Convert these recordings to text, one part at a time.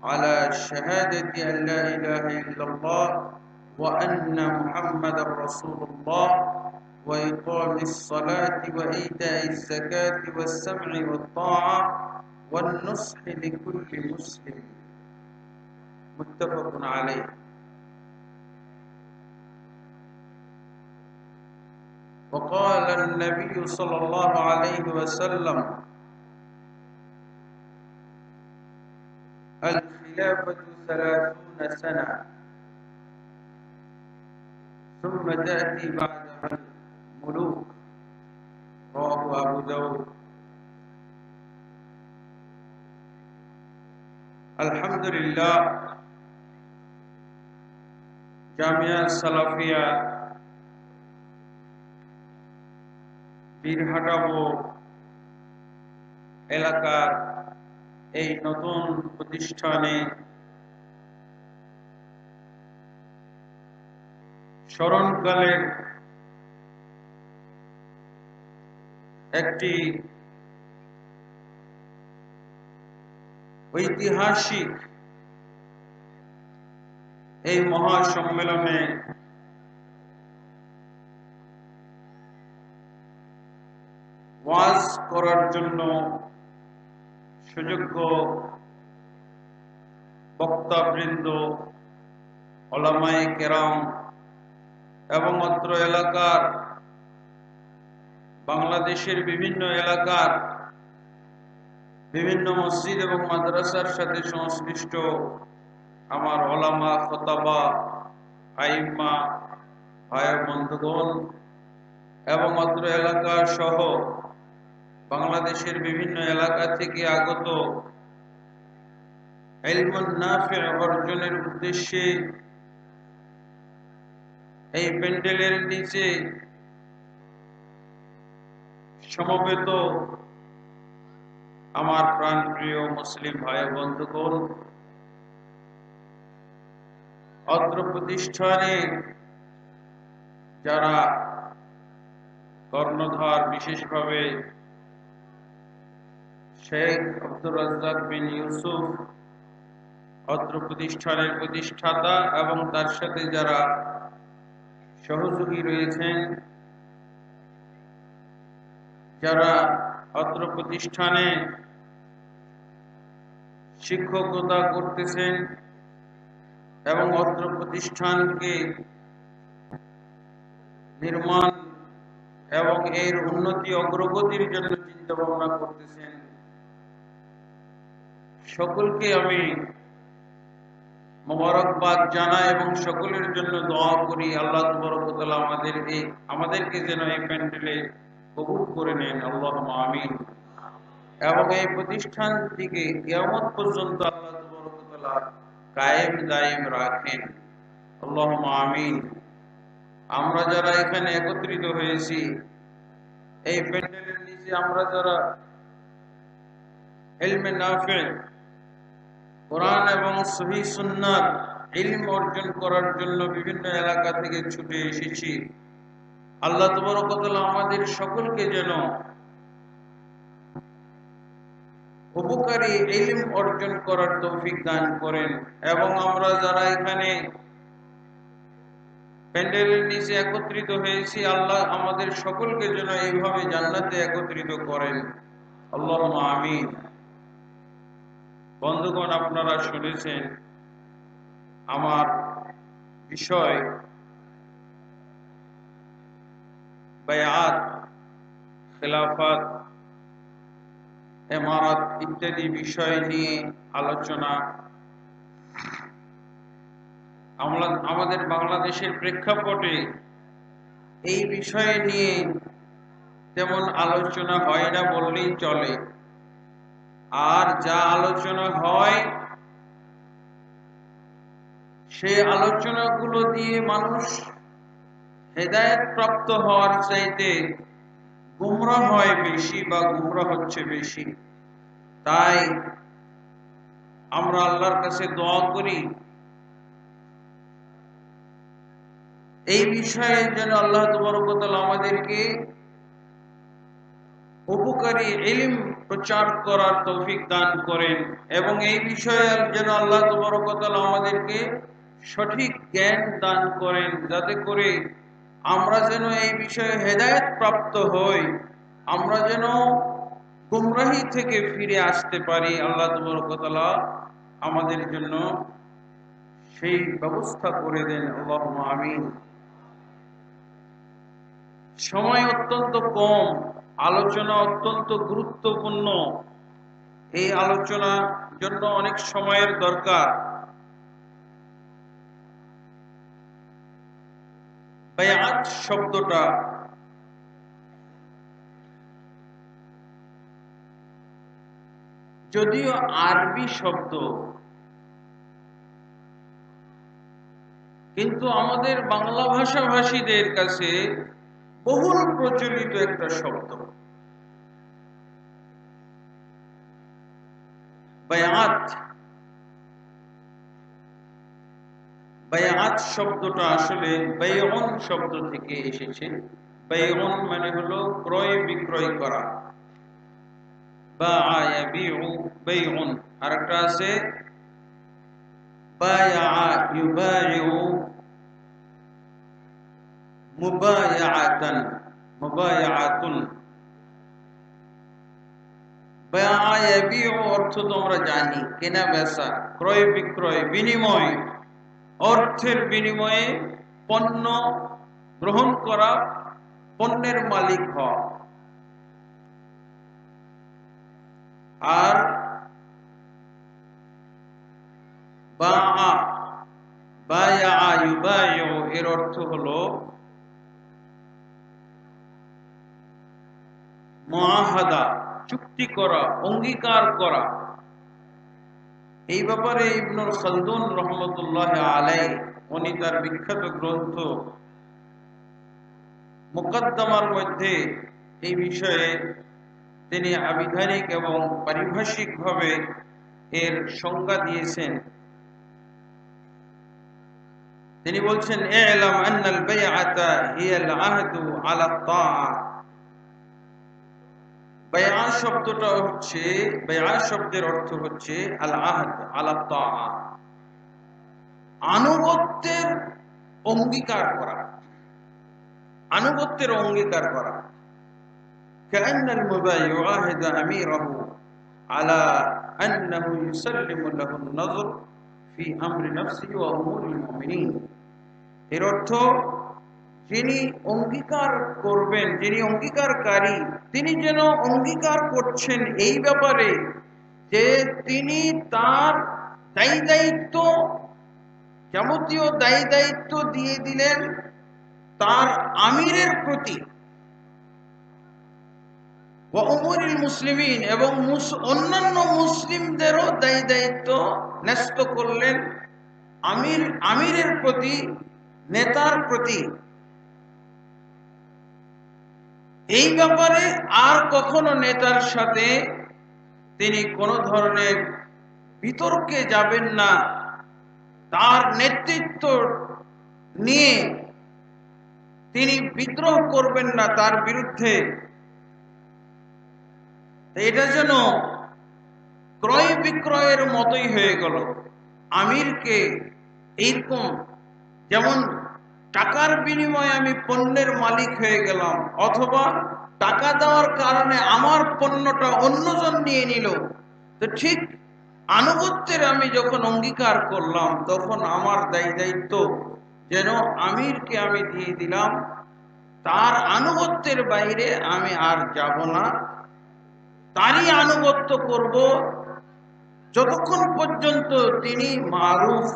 على شهادة أن لا إله إلا الله وأن محمدا رسول الله وإقام الصلاة وإيتاء الزكاة والسمع والطاعة والنصح لكل مسلم متفق عليه. وقال النبي صلى الله عليه وسلم الخلافة 30 سنة ثم تأتي بعدها الملوك رواه أبو داود. আলহামদুলিল্লাহ, জামিয়া সালাফিয়া বীরহাটাবো এলাকার এই নতুন প্রতিষ্ঠানে স্মরণকালের একটি ঐতিহাসিক এই মহাসম্মেলনে ওয়াজ করার জন্য সুযোগ্য বক্তাবৃন্দ, উলামায়ে কেরাম এবং অত্র এলাকার বাংলাদেশের বিভিন্ন এলাকার বিভিন্ন মসজিদ এবং মাদ্রাসার সাথে সংশ্লিষ্ট আমার উলামা, খতাবা, আইম্মা, ভাই বন্ধুগণ এবং অত্র এলাকা সহ বাংলাদেশের বিভিন্ন এলাকা থেকে আগত ইলমুন নাফি' অর্জনের উদ্দেশ্যে এই প্যান্ডেলের নিচে সমবেত আমার প্রাণপ্রিয় মুসলিম ভাই বন্ধুগণ, অত্র প্রতিষ্ঠানে যারা কর্ণধার, বিশেষভাবে শেখ আব্দুর রাজ্জাক বিন ইউসুফ অত্র প্রতিষ্ঠানের প্রতিষ্ঠাতা এবং তার সাথে যারা সহযোগী রয়েছেন, যারা অত্র প্রতিষ্ঠানে শিক্ষকতা করতেছেন এবং অত্র প্রতিষ্ঠানকে নির্মাণ এবং এর উন্নতি অগ্রগতির জন্য চিন্তা ভাবনা করতেছেন, সকলকে আমি মোবারকবাদ জানাই এবং সকলের জন্য দোয়া করি আল্লাহ তাবারক ওয়া তাআলা আমাদেরকে যেন এই প্যান্ডেলে কবুল করে নেন, আল্লাহুম্মা আমিন। এবং এই প্রতিষ্ঠানটিকে কিয়ামত পর্যন্ত আল্লাহ তাবারক ওয়া তাআলা কায়েম দায়েম রাখেন, আল্লাহুম্মা আমিন। আমরা যারা এখানে একত্রিত হয়েছি এই প্যান্ডেলের নিচে, আমরা যারা ইলমে নাফি' কোরআন এবং সহিহ সুন্নাত ইলম অর্জন করার জন্য বিভিন্ন এলাকা থেকে ছুটে এসেছি, আল্লাহ তাবারক ওয়া তাআলা আমাদের সকলকে যেন উপকারী ইলম অর্জন করার তৌফিক দান করেন। এবং আমরা যারা এখানে প্যান্ডেলের নিচে একত্রিত হয়েছি, আল্লাহ আমাদের সকলকে যেন এইভাবে জান্নাতে একত্রিত করেন, আল্লাহুম্মা আমিন। বন্ধুগণ, আপনারা শুনেছেন আমার বিষয় বায়াত, খেলাফত, ইমারত ইত্যাদি বিষয় নিয়ে আলোচনা। আমাদের বাংলাদেশের প্রেক্ষাপটে এই বিষয় নিয়ে তেমন আলোচনা হয় না বললেই চলে, আর যা আলোচনা হয় সেই আলোচনাগুলো দিয়ে মানুষ হেদায়েত প্রাপ্ত হওয়ার চাইতে গুমরাহ হয় বেশি বা গুমরাহ হচ্ছে বেশি। তাই আমরা আল্লাহর কাছে দোয়া করি এই বিষয়ে যেন আল্লাহ তাবারক ওয়া তাআলা আমাদেরকে উপকারী ইলম প্রচার করার তৌফিক দান করেন এবং এই বিষয়ে যেন আল্লাহ তাবারক ওয়া তাআলা আমাদেরকে সঠিক জ্ঞান দান করেন, যাতে করে আমরা যেন এই বিষয়ে হেদায়েত প্রাপ্ত হই, আমরা যেন গুমরাহি থেকে ফিরে আসতে পারি। আল্লাহ তাবারক ওয়া তাআলা আমাদের জন্য সেই ব্যবস্থা করে দেন, আল্লাহুম্মা আমিন। সময় অত্যন্ত কম, আলোচনা অত্যন্ত গুরুত্বপূর্ণ, এই আলোচনার জন্য অনেক সময়ের দরকার। বায়াত শব্দটা যদিও আরবি শব্দ, কিন্তু আমাদের বাংলা ভাষাভাষীদের কাছে বহুল প্রচলিত একটা শব্দ। বায়াত, বায়াত শব্দটা আসলে বায়উন শব্দ থেকে এসেছে। বায়উন মানে হলো ক্রয় বিক্রয় করা, বাআ ইয়াবিউ বায়উন। আরেকটা আছে বায়া ইউবাইউ মুবায়াআতান, মুবায়াআতুন। বায়া ইয়াবিউ অর্থ তো আমরা জানি, কেনা বেচা, ক্রয় বিক্রয়, বিনিময়, অর্থের বিনিময়ে পণ্য গ্রহণ করা, পণ্যের মালিক হওয়া। আর বাআ, বায়া ইউবাইউ এর অর্থ হলো মুআহাদা, চুক্তি করা, অঙ্গীকার করা। এই ব্যাপারে ইবনুল খালদুন রহমতুল্লাহ আলাইহি উনি তার বিখ্যাত গ্রন্থ মুকদ্দমার মধ্যে এই বিষয়ে তিনি আবিধানিক এবং পারিভাষিকভাবে এর সংজ্ঞা দিয়েছেন। তিনি বলছেন, ই'লাম আন্নাল বাইআতা হিয়াল আহদু আলা তাআ। বায়া শব্দটা হচ্ছে, বায়া শব্দের অর্থ হচ্ছে আল আহদ আলা তাআ, আনুগত্যের অঙ্গীকার করা, আনুগত্যের অঙ্গীকার করা। কাআন্নাল মুবাইয়্যু আহাদা আমিরাহু আলা আন্নাহু ইউসাল্লিমু লাহু আন-নাযর ফি আমরি নাফসিহি ওয়া উমুরিল মুমিনিন। এর অর্থ, যিনি অঙ্গীকার করবেন, যিনি অঙ্গীকারকারী, তিনি যেন অঙ্গীকার করছেন এই ব্যাপারে যে তিনি তার দায়ী দায়িত্ব, যাবতীয় দায়ী দায়িত্ব দিয়ে দিলেন তার আমিরের প্রতি, ওয়া উমুরিল মুসলিমিন, এবং অন্যান্য মুসলিমদেরও দায়ী দায়িত্ব ন্যস্ত করলেন আমিরের প্রতি, নেতার প্রতি। এই ব্যাপারে আর কখনো নেতার সাথে তিনি কোনো ধরনের বিতর্কে যাবেন না, তার নেতৃত্ব নিয়ে তিনি বিদ্রোহ করবেন না তার বিরুদ্ধে। এটা যেন ক্রয় বিক্রয়ের মতোই হয়ে গেল। আমিরকে এইরকম, যেমন টাকার বিনিময়ে আমি পণ্যের মালিক হয়ে গেলাম, অথবা টাকা দেওয়ার কারণে আমার পণ্যটা অন্যজন নিয়ে নিল, তো ঠিক আনুগত্যের আমি যখন অঙ্গীকার করলাম, তখন আমার দায়ী দায়িত্ব যেন আমিরকে আমি দিয়ে দিলাম, তার আনুগত্যের বাইরে আমি আর যাব না, তারই আনুগত্য করব যতক্ষণ পর্যন্ত তিনি মারুফ,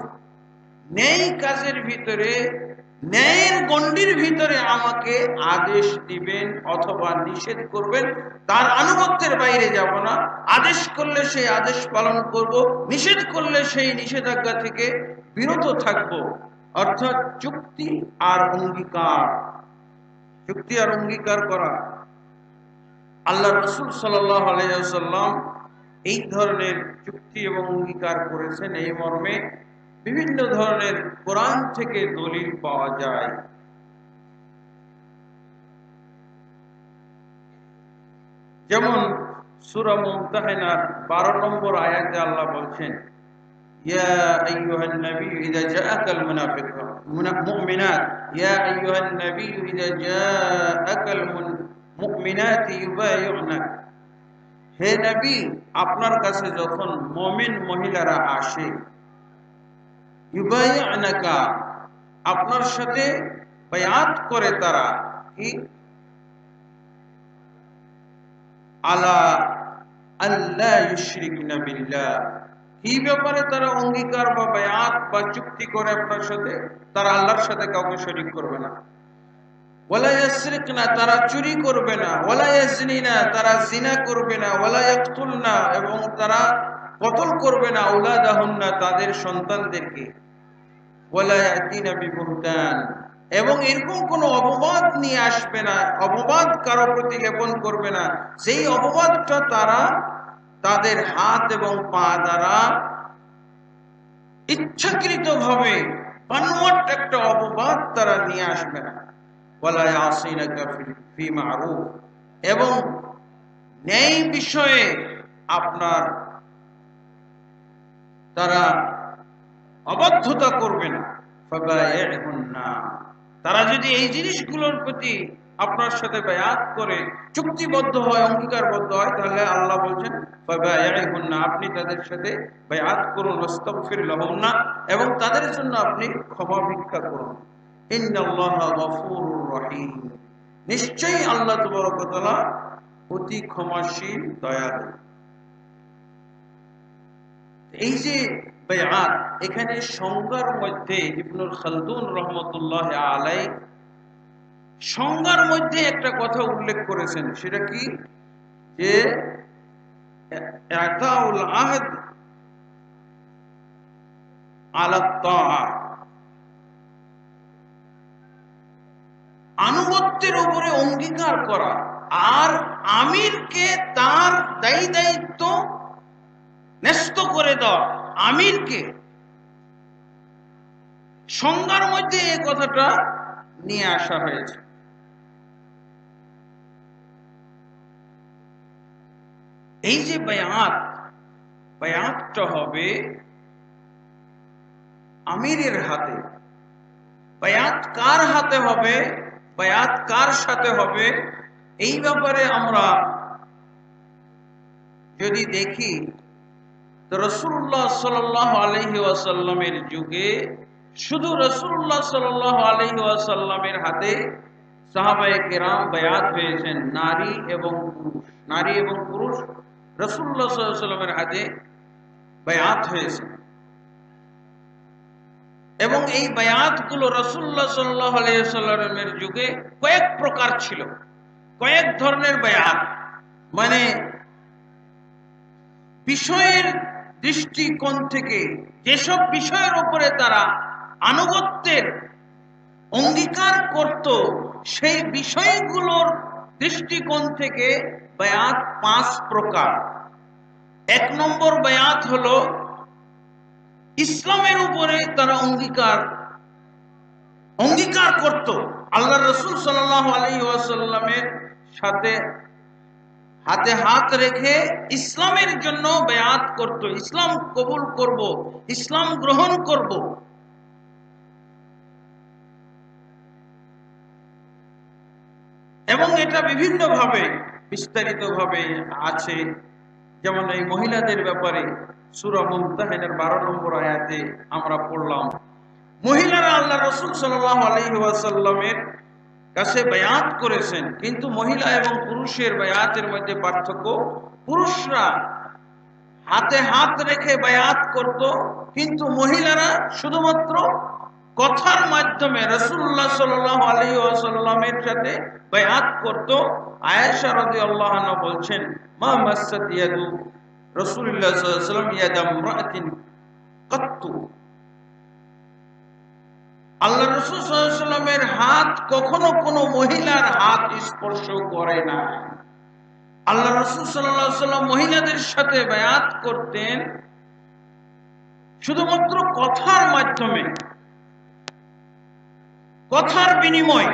ন্যায় কাজের ভিতরে, ন্যায়ের গণ্ডির ভিতরে আমাকে আদেশ দিবেন অথবা নিষেধ করবেন, তার আনুগত্যের বাইরে যাব না। আদেশ করলে সেই আদেশ পালন করব, নিষেধ করলে সেই নিষেধাজ্ঞা থেকে বিরত থাকব। অর্থাৎ চুক্তি আর অঙ্গীকার, চুক্তি আর অঙ্গীকার করা। আল্লাহ রাসূল সাল্লাল্লাহু আলাইহি ওয়াসাল্লাম এই ধরনের চুক্তি এবং অঙ্গীকার করেছেন। এই মর্মে বিভিন্ন ধরনের কোরআন থেকে দলিল পাওয়া যায়। যেমন সূরা মুমতাহিনার 12 নম্বর আয়াতে আল্লাহ বলছেন, ইয়া আইয়ুহান নবী ইযা জাআকাল মুমিনাত ইয়া আইয়ুহান নবী ইযা জাআকাল মুমিনাত ইউবাইউনাক, হে নবী আপনার কাছে যখন মুমিন মহিলারা আসে, ইউবাইউনাকা আপনার সাথে বায়াত করে, তারা কি আলা আল্লা ইউশরিকনা বিল্লাহ, কি ব্যাপারে তারা অঙ্গীকার বা বায়াত বা চুক্তি করে আপনার সাথে, তারা আল্লাহর সাথে কাউকে শরীক করবে না। ওয়ালা ইয়াসরিকনা, তারা চুরি করবে না। ওয়ালা ইয়াজনিনা, তারা জিনা করবে না। ওয়ালা ইয়াকতুলনা, এবং তারা কতল করবে না। আওলাদাহুন্না, তাদের সন্তানদেরকে। ওয়ালা ইয়াতিনা বিবুহতান, এবং এরকম কোন অপবাদ নিয়ে আসবে না, অপবাদ কারো প্রতি লেপন করবে না, সেই অপবাদটা তারা তাদের হাত এবং পা দ্বারা ইচ্ছাকৃতভাবে বানোয়াট একটা অপবাদ তারা নিয়ে আসবে না। ওয়ালা ইয়াসিনাকা ফি মারুফ, এবং ন্যায় বিষয়ে আপনার তারা অবাধ্যতা করবে না। ফাবাইহুন্না, তারা যদি এই জিনিসগুলোর প্রতি আপনার সাথে বায়াত করে চুক্তিবদ্ধ হয়, অঙ্গীকারবদ্ধ হয়, তাহলে আল্লাহ বলছেন ফাবাইহুন্না, আপনি তাদের সাথে বায়াত করুন। ওয়াস্তাগফির লাহুন্না, এবং তাদের জন্য আপনি ক্ষমা ভিক্ষা করুন। ইন্নাল্লাহা গফুরুর রহিম, নিশ্চয়ই আল্লাহ তাবারক ওয়া তাআলা অতি ক্ষমাশীল, দয়ালু। এই যে বায়াত, এখানে সংজ্ঞার মধ্যে ইবনুল খালদুন রাহমাতুল্লাহ আলাইহি সংজ্ঞার মধ্যে একটা কথা উল্লেখ করেছেন, সেটা কি, যে ইতাউল আহদ আলা তাআ, আনুগত্যের উপরে অঙ্গীকার করা, আর আমিরকে তার দায়ী দায়িত্ব ন্যস্ত করে দেওয়া। আমিরকে সংজ্ঞার মধ্যে এই কথাটা নিয়ে আসা হয়েছে। এই যে বায়াত, বায়াতটা হবে আমিরের হাতে। বায়াত কার হাতে হবে, বায়াত কার সাথে হবে, এই ব্যাপারে আমরা যদি দেখি, তো রাসূলুল্লাহ সাল্লাল্লাহু আলাইহি ওয়াসাল্লামের যুগে শুধু রাসূলুল্লাহ সাল্লাল্লাহু আলাইহি ওয়াসাল্লামের হাতে সাহাবায়ে কেরাম বায়াত হয়েছেন, নারী এবং পুরুষ রাসূলুল্লাহ সাল্লাল্লাহু আলাইহি ওয়াসাল্লামের হাতে বায়াত হয়েছে। এবং এই বায়াতগুলো রাসূলুল্লাহ সাল্লাল্লাহু আলাইহি ওয়াসাল্লামের যুগে কয়েক প্রকার ছিল, কয়েক ধরনের বায়াত, মানে বিষয়ের দৃষ্টিকোণ থেকে যেসব বিষয়ের উপরে তারা আনুগত্যের অঙ্গীকার করত, সেই বিষয়গুলোর দৃষ্টিকোণ থেকে বায়াত 5 প্রকার। 1 নম্বর বায়াত হলো ইসলামের উপরে তারা অঙ্গীকার করত, আল্লাহ রাসূল সাল্লাল্লাহু আলাইহি ওয়াসাল্লামের সাথে হাতে হাত রেখে ইসলামের জন্য বায়াত করত, ইসলাম কবুল করব, ইসলাম গ্রহণ করব। এবং এটা বিভিন্ন ভাবে বিস্তারিত ভাবে আছে, যেমন এই মহিলাদের ব্যাপারে সূরা মুমতাহিনার 12 নম্বর আয়াতে আমরা পড়লাম, মহিলারা আল্লাহ রাসূল সাল্লাল্লাহু আলাইহি ওয়াসাল্লামের কাছে বায়াত করেছেন, কিন্তু মহিলা এবং পুরুষের বায়াতের মধ্যে পার্থক্য। পুরুষরা হাতে হাত রেখে বায়াত করত, কিন্তু মহিলারা শুধুমাত্র কথার মাধ্যমে রাসূলুল্লাহ সাল্লাল্লাহু আলাইহি ওয়াসাল্লামের সাথে বায়াত করত। আয়েশা রাদিয়াল্লাহু আনহা বলছেন, মা মাসাত ইয়াদু রাসূলুল্লাহ সাল্লাল্লাহু আলাইহি ওয়াসাল্লাম ইয়াদা ইমরাতিন কাত্তু, আল্লাহ রাসূল সাল্লাল্লাহু আলাইহি ওয়াসাল্লামের হাত কখনো কোনো মহিলার হাত স্পর্শ করে না। আল্লাহ রাসূল সাল্লাল্লাহু আলাইহি ওয়াসাল্লাম মহিলাদের সাথে বায়াত করতেন শুধুমাত্র কথার মাধ্যমে, কথার বিনিময়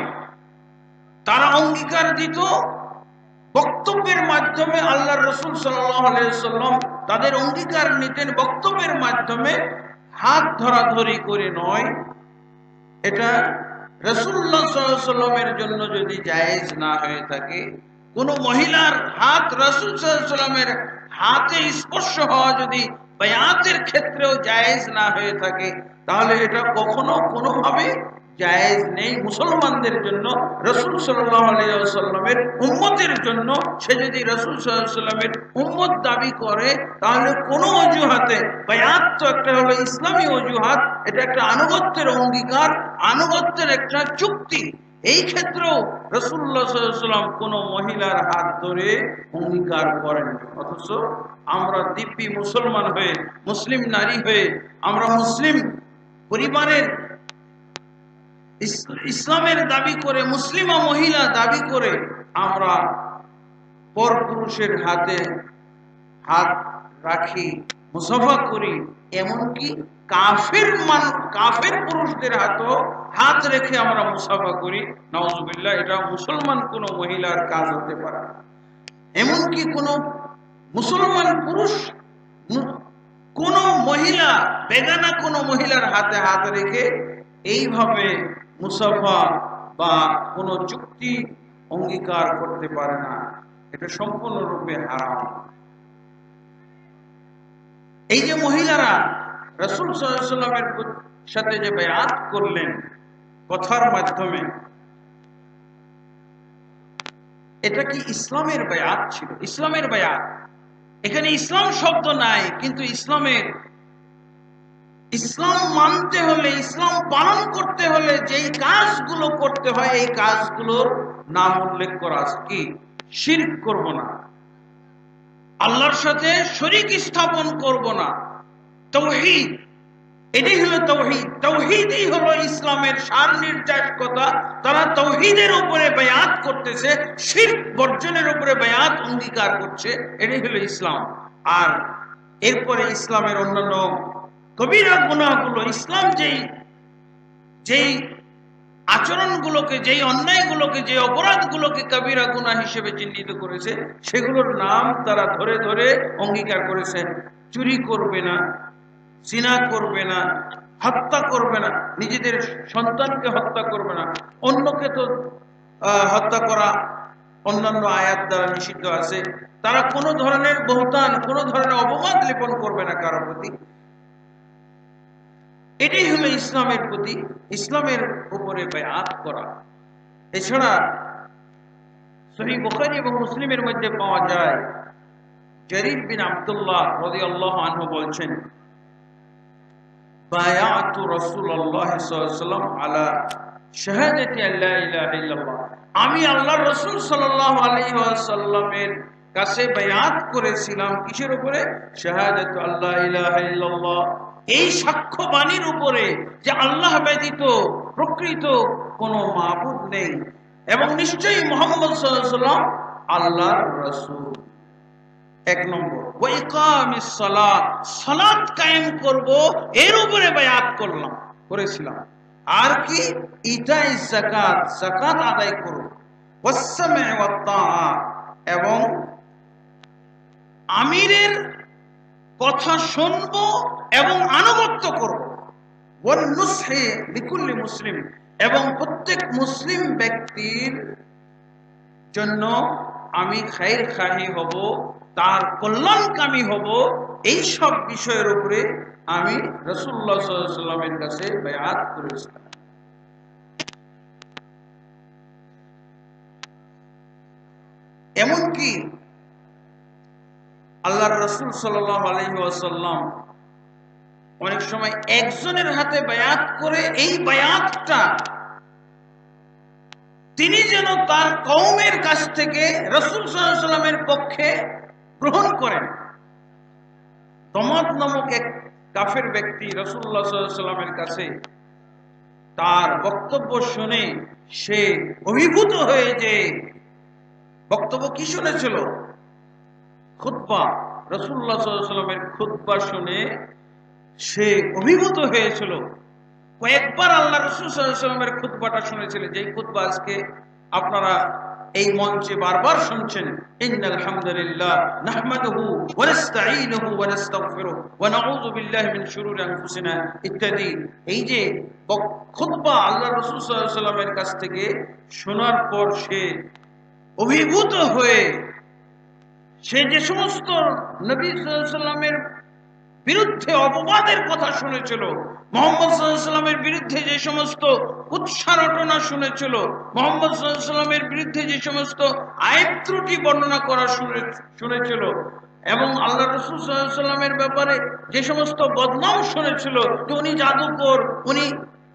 তারা অঙ্গীকার দিত বক্তব্যের মাধ্যমে আল্লাহর রাসূল সাল্লাল্লাহু আলাইহি ওয়াসাল্লাম তাদের অঙ্গীকার নিতেন বক্তব্যের মাধ্যমে, হাত ধরাধরি করে নয়। এটা রাসূলুল্লাহ সাল্লাল্লাহু আলাইহি ওয়াসাল্লামের জন্য যদি জায়েজ না হয়ে থাকে, কোন মহিলার হাত রাসূল সাল্লাল্লাহু আলাইহি ওয়াসাল্লামের হাতে স্পর্শ হওয়া যদি বায়াতের ক্ষেত্রেও জায়েজ না হয়ে থাকে, তাহলে এটা কখনো কোনোভাবে জায়েজ নেই মুসলমানদের জন্য। রাসূল সাল্লাল্লাহু আলাইহি ওয়াসাল্লামের উম্মতের জন্য সে যদি রাসূল সাল্লাল্লাহু আলাইহি ওয়াসাল্লামের উম্মত দাবি করে, তাহলে কোনো অজুহাতে, বায়াত তো একটা হলো ইসলামী অজুহাত, এটা একটা আনুগত্যের অঙ্গীকার, আনুগত্যের একটা চুক্তি। এই ক্ষেত্রেও রাসূলুল্লাহ সাল্লাল্লাহু আলাইহি ওয়াসাল্লাম কোনো মহিলার হাত ধরে অঙ্গীকার করেন। অথচ আমরা দিব্যি মুসলমান হয়ে, মুসলিম নারী হয়ে, আমরা মুসলিম পরিবারের ইসলামের দাবি করে, মুসলিমা মহিলা দাবি করে আমরা পরপুরুষের হাতে হাত রাখি, মুসাফা করি, এমনকি কাফের পুরুষদের হাতও হাত রেখে আমরা মুসাফা করি। নাউজুবিল্লাহ, এটা মুসলমান কোন মহিলার কাজ হতে পারে না। এমনকি কোন মুসলমান পুরুষ কোন মহিলা, বেগানা কোন মহিলার হাতে হাত রেখে এইভাবে মুসাফা বা কোন চুক্তি অঙ্গীকার করতে পারে না। এটা সম্পূর্ণরূপে হারাম। এই যে মহিলারা রাসূল সাল্লাল্লাহু আলাইহি ওয়াসাল্লামের সাথে যে বায়াত করলেন কথার মাধ্যমে, এটা কি ইসলামের বায়াত ছিল? ইসলামের বায়াত, এখানে ইসলাম শব্দ নাই, কিন্তু ইসলাম মানতে হলে, ইসলাম পালন করতে হলে যেই কাজগুলো করতে হয়, এই কাজগুলোর নাম উল্লেখ করা আছে। কি? শিরক করব না, আল্লাহর সাথে শরীক স্থাপন করব না, তাওহীদ, এটাই হলো তাওহীদ। তাওহীদই হলো ইসলামের সার নির্যাস কথা। তারা তাওহীদের উপরে বায়াত করতেছে, শিরক বর্জনের উপরে বায়াত অঙ্গীকার করছে, এটাই হলো ইসলাম। আর এরপরে ইসলামের অন্যান্য কবিরা গুনাহগুলো, ইসলাম যেই আচরণগুলোকে, যেই অন্যায়গুলোকে, যে অপরাধগুলোকে কবিরা গুনাহ হিসেবে চিহ্নিত করেছে, সেগুলোর নাম তারা ধরে ধরে অঙ্গীকার করেছে। চুরি করবে না, জিনা করবে না, হত্যা করবে না, নিজেদের সন্তানকে হত্যা করবে না, অন্যকে তো হত্যা করা অন্যান্য আয়াত দ্বারা নিষিদ্ধ আছে। তারা কোনো ধরনের বহতান, কোনো ধরনের অপবাদ লেপন করবে না কারো প্রতি। এটাই হলো ইসলামের প্রতি, ইসলামের উপরে বায়াত করা। এছাড়া সহিহ বুখারী এবং মুসলিমের মধ্যে পাওয়া যায়, জারীর বিন আব্দুল্লাহ রাদিয়াল্লাহু আনহু বলছেন, বায়াতু রাসূলুল্লাহ সাল্লাল্লাহু আলাইহি ওয়াসাল্লাম আলা শাহাদাতি আল্লা ইলাহা ইল্লাল্লাহ, আমি আল্লাহর রাসূল সাল্লাল্লাহু আলাইহি ওয়াসাল্লামের কাছে বায়াত করেছিলাম কিসের উপরে? শাহাদাতু আল্লা ইলাহা ইল্লাল্লাহ, এই সাক্ষ্য বাণীর উপরে যে আল্লাহ ব্যতীত প্রকৃত কোনো মাবুদ নেই এবং নিশ্চয়ই মুহাম্মদ সাল্লাল্লাহু আলাইহি ওয়াসাল্লাম আল্লাহর রাসূল। এক নম্বর, ওয়া ইকামিস সালাত, সালাত কায়েম করব, এর উপরে বায়াত করেছিলাম। আর কি? ইতাইজ যাকাত, যাকাত আদায় করব, ওয়াস সামঈ ওয়াত তাআ, এবং আমিরের কথা শুনব এবং আনুগত্য করব, ওয়ান নুসহি লিকুল্লি মুসলিম, এবং প্রত্যেক মুসলিম ব্যক্তির জন্য আমি খায়ের খাহি হব, তার কল্যাণকামী হব। এই সব বিষয়ের উপরে আমি রাসূলুল্লাহ সাল্লাল্লাহু আলাইহি ওয়াসাল্লামের কাছে বায়াত করেছিলাম। এমনকি আল্লাহর রাসূল সাল্লাল্লাহু আলাইহি ওয়াসাল্লাম অনেক সময় একজনের হাতে বায়াত করে, এই বায়াতটা তিনি যেন তার কওমের কাছ থেকে রাসূল সাল্লাল্লাহু আলাইহি ওয়াসাল্লামের পক্ষে গ্রহণ করেন। তমাদ নামক এক কাফের ব্যক্তি রাসূলুল্লাহ সাল্লাল্লাহু আলাইহি ওয়াসাল্লামের কাছে তার বক্তব্য শুনে সে অভিভূত হয়ে, যে বক্তব্য কি শুনেছিল? খুতবা, রাসূলুল্লাহ সাল্লাল্লাহু আলাইহি ওয়াসাল্লামের খুতবা শুনে সে অভিভূত হয়েছিল। কয়েকবার আল্লাহ রাসূল সাল্লাল্লাহু আলাইহি ওয়াসাল্লামের খুতবাটা শুনেছিলেন, যেই খুতবা আজকে আপনারা এই মঞ্চে বারবার শুনছেন, ইন্নাল হামদুলিল্লাহ নাহমাদুহু ওয়া নাস্তাঈনুহু ওয়া নাস্তাগফিরুহু ওয়া নাউযু বিল্লাহি মিন শুরুরি আনফুসিনা ইত্যাদি। এই যে খুতবা আল্লাহ রাসূল সাল্লাল্লাহু আলাইহি ওয়াসাল্লামের কাছ থেকে শোনার পর সে অভিভূত হয়ে সে যে সমস্ত নবী সাল্লাল্লাহু আলাইহি ওয়াসাল্লামের বিরুদ্ধে অপবাদের কথা শুনেছিল, মুহাম্মদ সাল্লাল্লাহু আলাইহি ওয়াসাল্লামের বিরুদ্ধে যে সমস্ত কুৎসা রটনা শুনেছিল, মুহাম্মদ সাল্লাল্লাহু আলাইহি ওয়াসাল্লামের বিরুদ্ধে যে সমস্ত আইব ত্রুটি বর্ণনা করা শুনেছিল এবং আল্লাহ রাসূল সাল্লাল্লাহু আলাইহি ওয়াসাল্লামের ব্যাপারে যে সমস্ত বদনাম শুনেছিল যে উনি জাদুকর,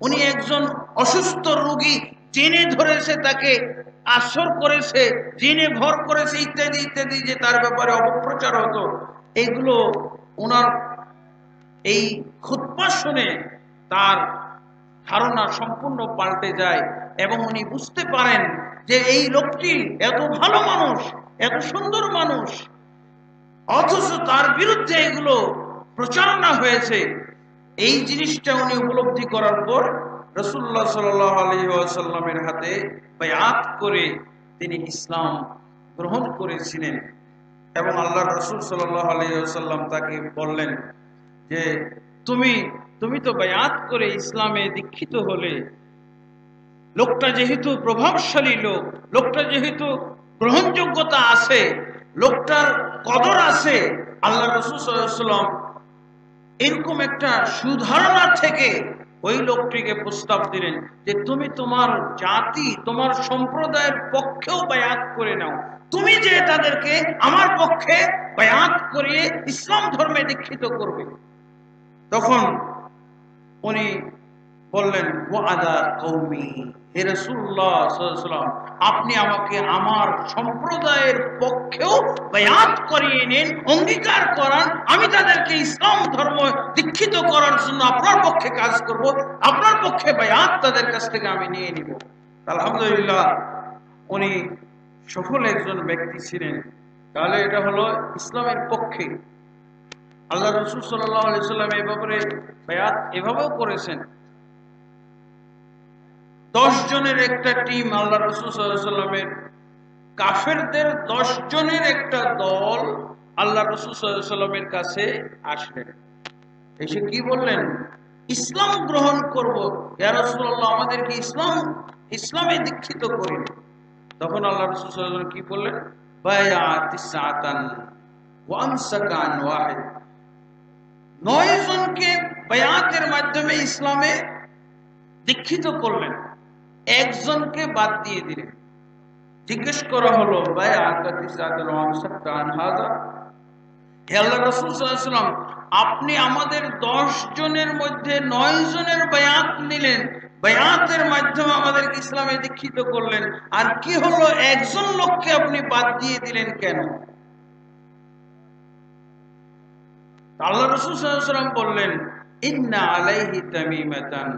উনি একজন অসুস্থ রোগী, জেনে ধরেছে, তাকে আসর করেছে, জেনে ভর করেছে ইত্যাদি ইত্যাদি, যে তার ব্যাপারে অপপ্রচার হতো, এগুলো ওনার এই খুতবা শুনে তার ধারণা সম্পূর্ণ পাল্টে যায় এবং উনি বুঝতে পারেন যে এই লোকটি এত ভালো মানুষ, এত সুন্দর মানুষ, অথচ তার বিরুদ্ধে এগুলো প্রচারণা হয়েছে। এই জিনিসটা উনি উপলব্ধি করার পর রাসূলুল্লাহ সাল্লাল্লাহু আলাইহি ওয়াসাল্লামের হাতে বায়াত করে তিনি ইসলাম গ্রহণ করেছিলেন এবং আল্লাহ রাসূল সাল্লাল্লাহু আলাইহি ওয়াসাল্লাম তাকে বললেন যে তুমি তো বায়াত করে ইসলামে দীক্ষিত হলে, লোকটা যেহেতু প্রভাবশালী লোক, লোকটা যেহেতু গ্রহণযোগ্যতা আছে, লোকটার কদর আছে, আল্লাহ রাসূল সাল্লাল্লাহু আলাইহি ওয়াসাল্লাম এরকম একটা সুধারণা থেকে ওই লোকটিকে প্রস্তাব দিলেন যে তুমি তোমার জাতি, তোমার সম্প্রদায়ের পক্ষেও বায়াত করে নাও, তুমি যে তাদেরকে আমার পক্ষে বায়াত করিয়ে ইসলাম ধর্মে দীক্ষিত করবে। তখন উনি বললেন, ওয়াদা কওমি, হে রাসূলুল্লাহ সাল্লাল্লাহু আলাইহি ওয়াসাল্লাম, আপনি আমাকে আমার সম্প্রদায়ের পক্ষেও বায়াত করিয়ে নেন, অঙ্গীকার করান, আমি তাদেরকে ইসলাম ধর্ম দীক্ষিত করার জন্য আপনার পক্ষে কাজ করব, আপনার পক্ষে বায়াত তাদের কাছ থেকে আমি নিয়ে নিব। আলহামদুলিল্লাহ, উনি সফল একজন ব্যক্তি ছিলেন। তাহলে এটা হলো ইসলামের পক্ষে। আল্লাহ রাসূল সাল্লাল্লাহু আলাইহি ওয়াসাল্লাম এই ব্যাপারে বায়াত এভাবেও করেছেন। 10 জনের একটা টিম আল্লাহ রাসূল সাল্লাল্লাহু আলাইহি ওয়াসাল্লামের, কাফেরদের 10 জনের একটা দল আল্লাহ রাসূল সাল্লাল্লাহু আলাইহি ওয়াসাল্লামের কাছে আসলেন। এসে কি বললেন? ইসলাম গ্রহণ করব, ইয়া রাসূলুল্লাহ, আমাদেরকে ইসলামে দীক্ষিত করেন। তখন আল্লাহ রাসূল সাল্লাল্লাহু আলাইহি ওয়াসাল্লাম কি বললেন? বায়াতিস সাতান ওয়া আমসাকান ওয়াহিদ, 9 জনকে বায়াতের মাধ্যমে ইসলামে দীক্ষিত করলেন, একজনকে বাদ দিয়ে দিলেন। জিজ্ঞেস করা হলো, বায়াতিস সাতান ওয়া আমসাকান হাযা, হে আল্লাহর রাসূল সাল্লাল্লাহু আলাইহি ওয়াসাল্লাম, আপনি আমাদের 10 জনের মধ্যে 9 জনের বায়াত নিলেন, বায়াতের মাধ্যমে আমাদেরকে ইসলামে দীক্ষিত করলেন, আর কি হলো একজন লোককে আপনি বাদ দিয়ে দিলেন কেন? আল্লাহ রাসূল সাল্লাল্লাহু আলাইহি ওয়াসাল্লাম বললেন, ইন্না আলাইহি তামিমাতান,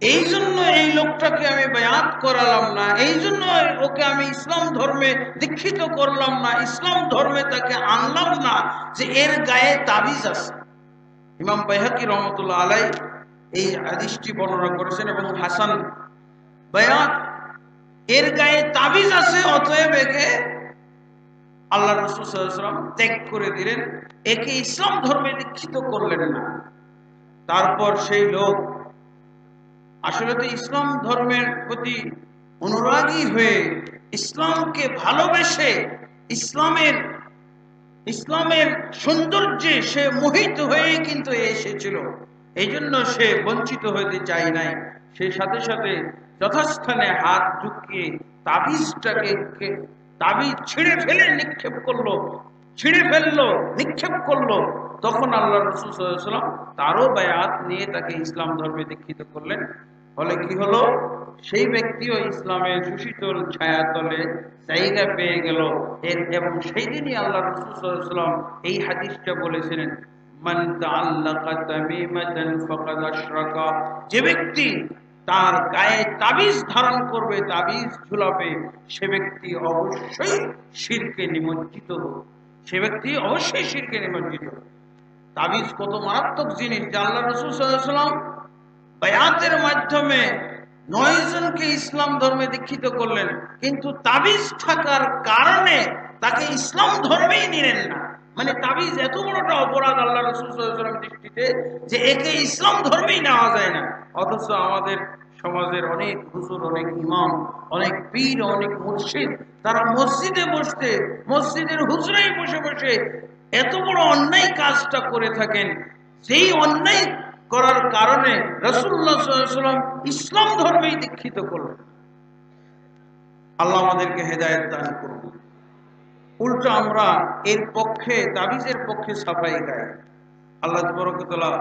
এই জন্য এই লোকটাকে আমি বায়াত করালাম না, এই জন্য ওকে আমি ইসলাম ধর্মে দীক্ষিত করলাম না, ইসলাম ধর্মে তাকে আনলাম না, যে এর গায়ে তাবিজ আছে। ইমাম বাইহাকি রহমাতুল্লাহ আলাইহি এই হাদিসটি বর্ণনা করেছেন এবং হাসান, বায়াত এর গায়ে তাবিজ আছে, অতএব একে আল্লাহ রাসূল সাল্লাল্লাহু আলাইহি ওয়াসাল্লাম ত্যাগ করে দিলেন, একে ইসলাম ধর্মে দীক্ষিত করলেন না। তারপর সেই লোক আসলে তো ইসলাম ধর্মের প্রতি অনুরাগী হয়ে, ইসলামকে ভালোবেসে, ইসলামের সৌন্দর্যে সে মোহিত হয়ে কিন্তু এসেছিল, এই জন্য সে বঞ্চিত হতে চায় নাই। সে সাথে সাথে যথাস্থানে হাত ঢুকিয়ে তাবিজ ছিঁড়ে ফেলে নিক্ষেপ করলো। তখন আল্লাহ রাসূল সাল্লাল্লাহু আলাইহি ওয়াসাল্লাম তারও বায়াত নিয়ে তাকে ইসলাম ধর্মে দীক্ষিত করলেন। ফলে কি হলো? সেই ব্যক্তিও ইসলামের সুশীতল ছায়াতলে জায়গা পেয়ে গেল। এবং সেই দিনই আল্লাহ রাসূল সাল্লাল্লাহু আলাইহি ওয়াসাল্লাম এই হাদিসটা বলেছিলেন, মান তাআল্লাকা তামিমাতান ফাকাদ আশরাকা, যে ব্যক্তি তার গায়ে তাবিজ ধারণ করবে, তাবিজ ঝুলাবে, সে ব্যক্তি অবশ্যই শিরকে নিমজ্জিত হবে, তাবিজ কত মারাত্মক জিনিস, যে আল্লাহ রাসূল সাল্লাল্লাহু আলাইহি ওয়াসাল্লাম বায়াতের মাধ্যমে 9 জনকে ইসলাম ধর্মে দীক্ষিত করলেন, কিন্তু তাবিজ থাকার কারণে তাকে ইসলাম ধর্মেই নিলেন না। মানে তাবিজ এত বড়টা অপরাধ আল্লাহ রাসূল সাল্লাল্লাহু আলাইহি ওয়াসাল্লাম দৃষ্টিতে যে একে ইসলাম ধর্মেই নেওয়া যায় না। অথচ আমাদের সমাজের অনেক হুজুর, অনেক ইমাম, অনেক পীর, অনেক মুর্শিদ তারা মসজিদে বসতে, মসজিদের হুজরাই বসে বসে এত বড় অন্যায় কাজটা করে থাকেন। সেই অন্যায় করার কারণে রাসূলুল্লাহ সাল্লাল্লাহু আলাইহি ওয়াসাল্লাম ইসলাম ধর্মেই দীক্ষিত করলেন। আল্লাহ আমাদেরকে হেদায়েত দান করুন। উল্টো আমরা এর পক্ষে, তাবিজের পক্ষে সাফাই গাই। আল্লাহ তাবারক ওয়া তাআলা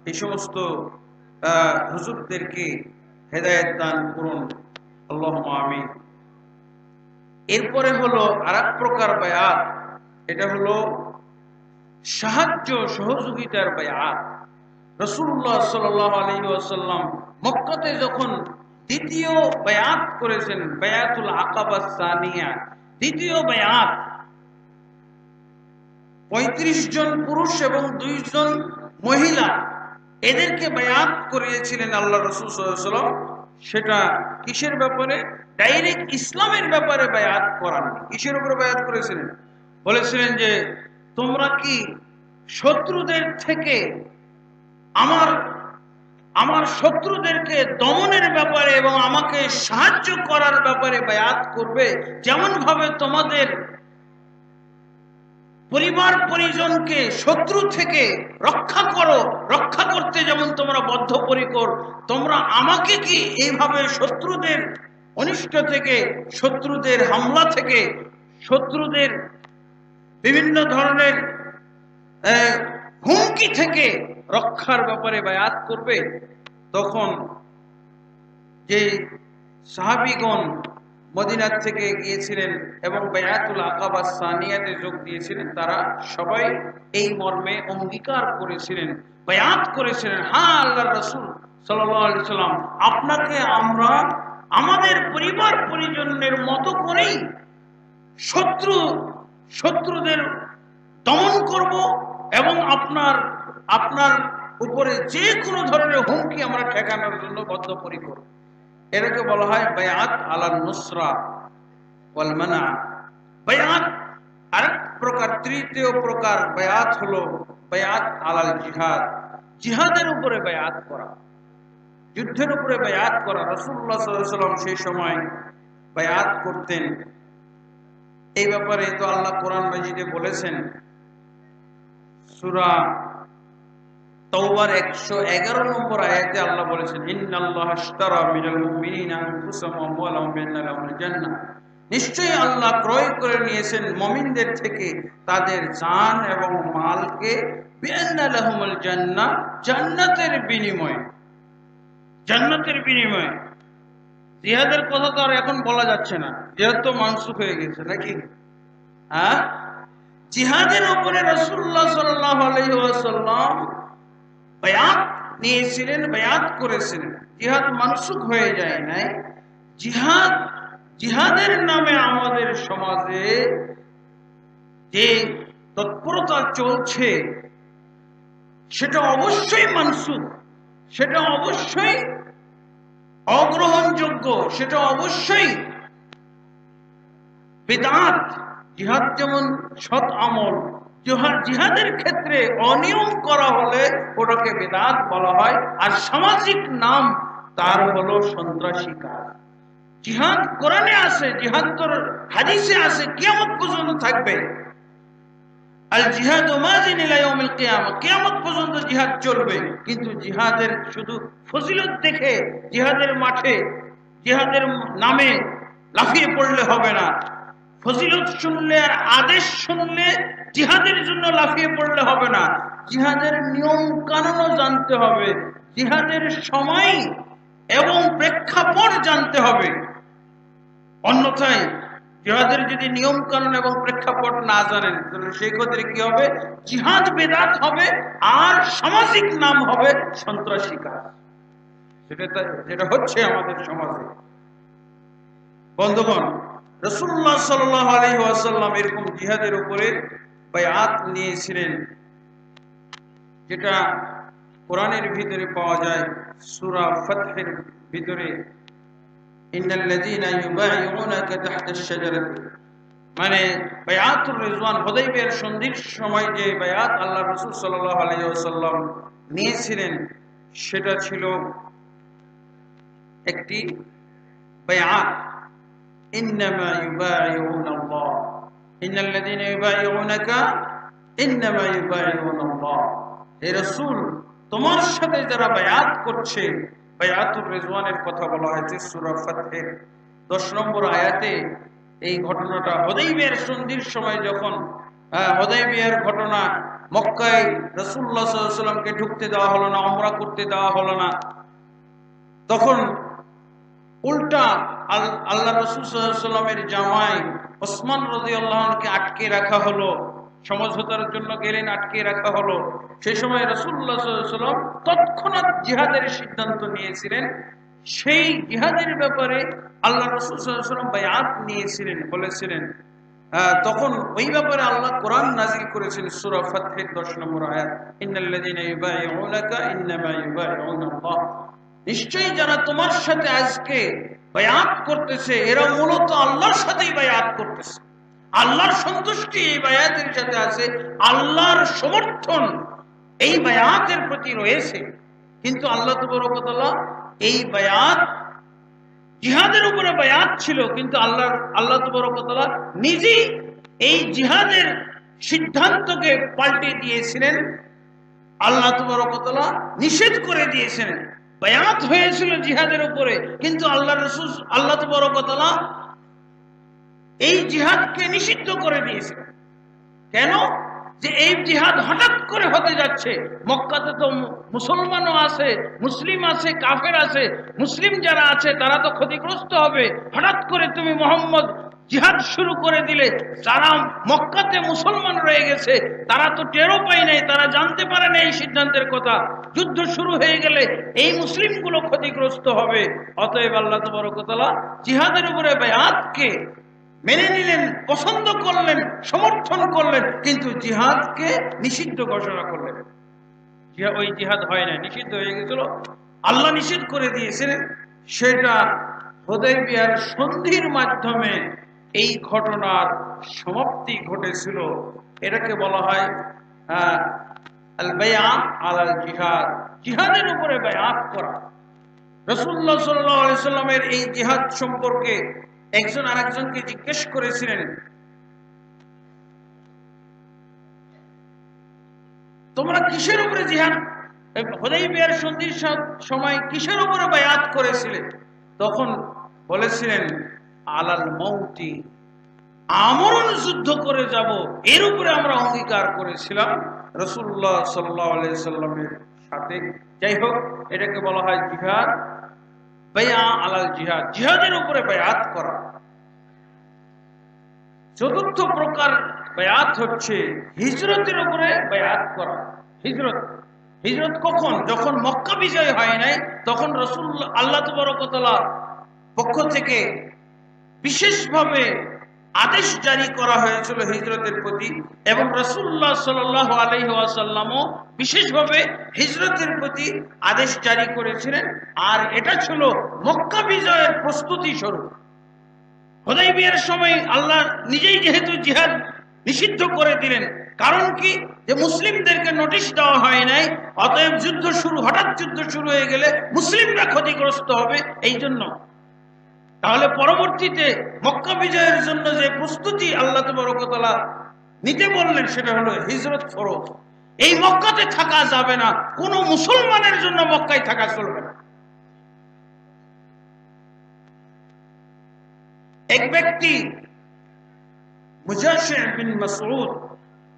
এই সমস্ত হুজুরদেরকে হেদায়েত দান করুন, আল্লাহুম্মা আমিন। এরপরে হলো আরেক প্রকার বায়াত, এটা হলো সাহায্য সহযোগিতার বায়াত। রাসূলুল্লাহ সাল্লাল্লাহু আলাইহি ওয়াসাল্লাম মক্কাতে যখন দ্বিতীয় বায়াত করেছেন, বায়াতুল আকাবা সানিয়া, দ্বিতীয় বায়াত, 35 জন পুরুষ এবং 2 জন মহিলা এদেরকে বায়াত করিয়েছিলেন আল্লাহ রাসূল সাল্লাল্লাহু আলাইহি ওয়াসাল্লাম। সেটা কিসের ব্যাপারে? ডাইরেক্ট ইসলামের ব্যাপারে বায়াত করান। কিসের উপরে বায়াত করেছিলেন? বলেছিলেন যে তোমরা কি শত্রুদের থেকে আমার আমার শত্রুদেরকে দমনের ব্যাপারে এবং আমাকে সাহায্য করার ব্যাপারে বায়াত করবে, যেমন ভাবে তোমাদের পরিবার পরিজনকে শত্রু থেকে রক্ষা করো, রক্ষা করতে যেমন তোমরা বদ্ধপরিকর, তোমরা আমাকে কি এইভাবে শত্রুদের অনিষ্ট থেকে, শত্রুদের হামলা থেকে, শত্রুদের বিভিন্ন ধরনের হুমকি থেকে রক্ষার ব্যাপারে বায়াত করবে? তখন যে সাহাবীগণ মদিনা থেকে গিয়েছিলেন এবং বায়াতুল আকাবা সানিয়াতে যোগ দিয়েছিলেন, তারা সবাই এই মর্মে অঙ্গীকার করেছিলেন, বায়াত করেছিলেন, হ্যাঁ আল্লাহর রাসূল সাল্লাল্লাহু আলাইহি ওয়াসাল্লাম, আপনাকে আমরা আমাদের পরিবার পরিজনের মতো করেই শত্রুদের দমন করব এবং আপনার উপরে যে কোনো ধরনের হুমকি আমরা ঠেকানোর জন্য বদ্ধপরিকর। এটাকে বলা হয় বায়াত আলান নুসরা ওয়াল মানা। বায়াত আরেক প্রকার, তৃতীয় প্রকার বায়াত হলো বায়াত আলাল জিহাদ, জিহাদের উপরে বায়াত করা, যুদ্ধের উপরে বায়াত করা। রাসূলুল্লাহ সাল্লাল্লাহু আলাইহি ওয়াসাল্লাম সেই সময় বায়াত করতেন। এই ব্যাপারে তো আল্লাহ কোরআন মাজিদে বলেছেন, সূরা তাওবার 111 নম্বর আয়াতে আল্লাহ বলেছেন, ইন্নাল্লাহা আশতারা মিনাল মুমিনিনা আনফুসাহুম ওয়া আমওয়ালাহুম বিআন্না লাহুমুল জান্নাহ, নিশ্চয়ই আল্লাহ ক্রয় করে নিয়েছেন মুমিনদের থেকে তাদের জান এবং মালকে, বিআন্না লাহুমুল জান্নাহ, জান্নাতের বিনিময়ে। জান্নাতের বিনিময়ে। জিহাদের কথা তো আর এখন বলা যাচ্ছে না, জিহাদ তো মানসুখ হয়ে গেছে নাকি? হ্যাঁ, জিহাদের উপরে রাসূলুল্লাহ সাল্লাল্লাহু আলাইহি ওয়াসাল্লাম বায়াত নিয়েছিলেন, বায়াত করেছিলেন। জিহাদ মানসুখ হয়ে যায় নাই। জিহাদের নামে আমাদের সমাজে যে তৎপরতা চলছে সেটা অবশ্যই মানসুখ, সেটা অবশ্যই অগ্রহণযোগ্য, সেটা অবশ্যই বিদআত। জিহাদ যেমন সৎ আমল, জিহাদের ক্ষেত্রে অনিয়ম করা হলে ওটাকে বিদআত বলা হয়, আর সামাজিক নাম তার হলো সন্ত্রাসী কাজ। জিহাদ কোরআনে আছে, জিহাদ তো হাদিসে আছে, কিয়ামত পর্যন্ত থাকবে। আল জিহাদু মাযিন ইলা ইয়াউমিল কিয়ামah, কিয়ামত পর্যন্ত জিহাদ চলবে। কিন্তু জিহাদের শুধু ফজিলত দেখে জিহাদের মাঠে, জিহাদের নামে লাফিয়ে পড়লে হবে না। ফজিলত শুনলে আর আদেশ শুনলে জিহাদের জন্য লাফিয়ে পড়লে হবে না। জিহাদের নিয়ম কানুনও জানতে হবে, জিহাদের সময় এবং প্রেক্ষাপট জানতে হবে। অন্যথায় জিহাদের যদি নিয়ম কানুন এবং প্রেক্ষাপট না জানেন, তাহলে সেই ক্ষেত্রে কি হবে? জিহাদ বেদাত হবে আর সামাজিক নাম হবে সন্ত্রাসী কাজ। যেটা হচ্ছে আমাদের সমাজে। বন্ধুগণ, রাসূলুল্লাহ সাল্লাল্লাহু আলাইহি ওয়াসাল্লাম এরকম জিহাদের উপরে বায়াত নিয়েছিলেন, যেটা কোরআনের ভিতরে পাওয়া যায়। সূরা ফাতহের ভিতরে ইন্নাল্লাযীনা ইউবাইউনাকা তাহতা আশ-শাজারাতি, মানে বায়াতুর রিজওয়ান, হুদাইবিয়ার সন্ধির সময় যে বায়াত আল্লাহ রাসূল সাল্লাল্লাহু আলাইহি ওয়াসাল্লাম নিয়েছিলেন, সেটা ছিল একটি বায়াত। ইন্নামা ইউবাইউনাল্লাহ, ইন্নাল্লাযীনা ইউবাইউনাকা ইন্নামা ইউবাইউনাল্লাহ। হে রাসূল, তোমার সাথে যারা বায়াত করছে, বায়াতুর রিজওয়ানের কথা বলা হয়েছে সূরা ফাতহের 10 নম্বর আয়াতে। এই ঘটনাটা হুদাইবিয়ার সন্ধির সময়, যখন হুদাইবিয়ার ঘটনা, মক্কায় রাসূলুল্লাহ সাল্লাল্লাহু আলাইহি ওয়াসাল্লামকে ঢুকতে দেওয়া হলো না, উমরা করতে দেওয়া হলো না, তখন উল্টা আল্লাহ রাসূল সাল্লাল্লাহু আলাইহি ওয়াসাল্লামের জামাই ওসমান রাদিয়াল্লাহু আনহুকে আটকে রাখা হলো, সমঝোতার জন্য গেলেন, আটকে রাখা হলো। সেই সময় রাসূলুল্লাহ সাল্লাল্লাহু আলাইহি ওয়াসাল্লাম তৎক্ষণাৎ জিহাদের সিদ্ধান্ত নিয়েছিলেন। সেই জিহাদের ব্যাপারে আল্লাহ রাসূল সাল্লাল্লাহু আলাইহি ওয়াসাল্লাম বায়াত নিয়েছিলেন, বলেছিলেন। তখন ওই ব্যাপারে আল্লাহ কোরআন নাযিল করেছেন সূরা ফাতহের 10 নম্বর আয়াত, ইন্নাল্লাযীনা ইউবাইউনাকা ইন্নামা ইউবাইউনাল্লাহ। নিশ্চয়ই যারা তোমার সাথে আজকে বায়াত করতেছে, এরা মূলত আল্লাহর সাথেই বায়াত করতেছে। আল্লাহর সন্তুষ্টি এই বায়াতের সাথে আছে, আল্লাহর সমর্থন এই বায়াতের প্রতি রয়েছে। কিন্তু আল্লাহ তাবারক ওয়া তাআলা এই বায়াত, জিহাদের উপরে বায়াত ছিল, কিন্তু আল্লাহ তাবারক ওয়া তাআলা নিজেই এই জিহাদের সিদ্ধান্তকে পাল্টে দিয়েছিলেন। আল্লাহ তাবারক ওয়া তাআলা নিষেধ করে দিয়েছিলেন। বায়াত হয়েছিল জিহাদের উপরে, কিন্তু আল্লাহ তাবারক ওয়া তাআলা এই জিহাদকে নিষিদ্ধ করে দিয়েছিলেন। কেন? যে এই জিহাদ হঠাৎ করে হতে যাচ্ছে। মক্কাতে তো মুসলমানও আছে, মুসলিম আছে, কাফের আছে। মুসলিম যারা আছে তারা তো ক্ষতিগ্রস্ত হবে। হঠাৎ করে তুমি মুহাম্মদ জিহাদ শুরু করে দিলে, যারা মক্কাতে মুসলমান রয়ে গেছে তারা তো টেরও পায় নাই, তারা জানতে পারে না এই সিদ্ধান্তের কথা। যুদ্ধ শুরু হয়ে গেলে এই মুসলিমগুলো ক্ষতিগ্রস্ত হবে। অতএব আল্লাহ তাবারক ওয়া তাআলা জিহাদের উপরে বায়াতকে মেনে নিলেন, পছন্দ করলেন, সমর্থন করলেন, কিন্তু জিহাদকে নিষিদ্ধ ঘোষণা করলেন। ওই জিহাদ হয় না, নিষিদ্ধ হয়ে গেছিল, আল্লাহ নিষিদ্ধ করে দিয়েছিলেন। সেটা হুদাইবিয়ার সন্ধির মাধ্যমে এই ঘটনার সমাপ্তি ঘটেছিল। এটাকে বলা হয় আল বায়া আলাল জিহাদ, জিহাদের উপরে বায়াত করা। রাসূলুল্লাহ সাল্লাল্লাহু আলাইহি সাল্লামের এই জিহাদ সম্পর্কে একজন আরেকজনকে জিজ্ঞেস করেছিলেন, তোমরা কিসের উপরে জিহাদ, হুদাইবিয়ার সন্ধির সময় কিসের উপরে বায়াত করেছিলে? তখন বলেছিলেন, আলাল মাউতি, আমরণ যুদ্ধ করে যাব, এর উপরে আমরা অঙ্গীকার করেছিলাম রাসূলুল্লাহ সাল্লাল্লাহু আলাইহি সাল্লামের সাথে। যাই হোক, এটাকে বলা হয় জিহাদ, বায়া আলাল জিহাদ, জিহাদের উপরে বায়াত করা। চতুর্থ প্রকার বায়াত হচ্ছে হিজরতের উপরে বায়াত করা। হিজরত কখন? যখন মক্কা বিজয় হয় নাই, তখন রাসূলুল্লাহ, আল্লাহ তাবারক ওয়া তাআলার পক্ষ থেকে বিশেষভাবে আদেশ জারি করা হয়েছিল হিজরতের প্রতি, এবং রাসূলুল্লাহ সাল্লাল্লাহু আলাইহি ওয়াসাল্লামও বিশেষভাবে হিজরতের প্রতি আদেশ জারি করেছিলেন। আর এটা ছিল মক্কা বিজয়ের প্রস্তুতি স্বরূপ। হুদাইবিয়ার সময় আল্লাহ নিজেই যেহেতু জিহাদ নিষিদ্ধ করে দিলেন, কারণ কি? যে মুসলিমদেরকে নোটিশ দেওয়া হয় নাই, অতএব হঠাৎ যুদ্ধ শুরু হয়ে গেলে মুসলিমরা ক্ষতিগ্রস্ত হবে, এই জন্য। তাহলে পরবর্তীতে মক্কা বিজয়ের জন্য যে প্রস্তুতি আল্লাহ তাবারক ওয়া তাআলা নিতে বললেন, সেটা হলো হিজরত ফরজ। এই মক্কাতে থাকা যাবে না, কোন মুসলমানের জন্য মক্কায় থাকা চলবে না। এক ব্যক্তি মুজাশশি' বিন মাসউদ,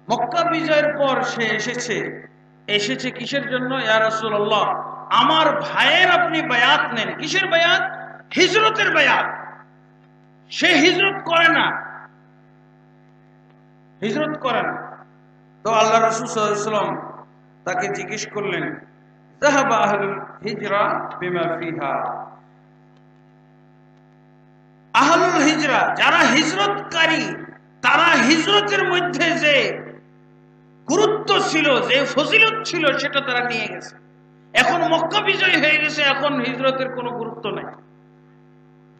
মক্কা বিজয়ের পর সে এসেছে কিসের জন্য? ইয়া রাসূলুল্লাহ, আমার ভাইয়ের আপনি বায়াত নেন। কিসের বায়াত? হিজরতের বায়াত। সে হিজরত করে না। তো আল্লাহ রাসূল সাল্লাল্লাহু আলাইহি ওয়াসাল্লাম তাকে জিজ্ঞেস করলেন, যাহাবা আহলুল হিজরা বিমা ফিহা, আহলুল হিজরা, যারা হিজরতকারী, তারা হিজরতের মধ্যে যে গুরুত্ব ছিল, যে ফজিলত ছিল, সেটা তারা নিয়ে গেছে। এখন মক্কা বিজয় হয়ে গেছে, এখন হিজরতের কোনো গুরুত্ব নাই।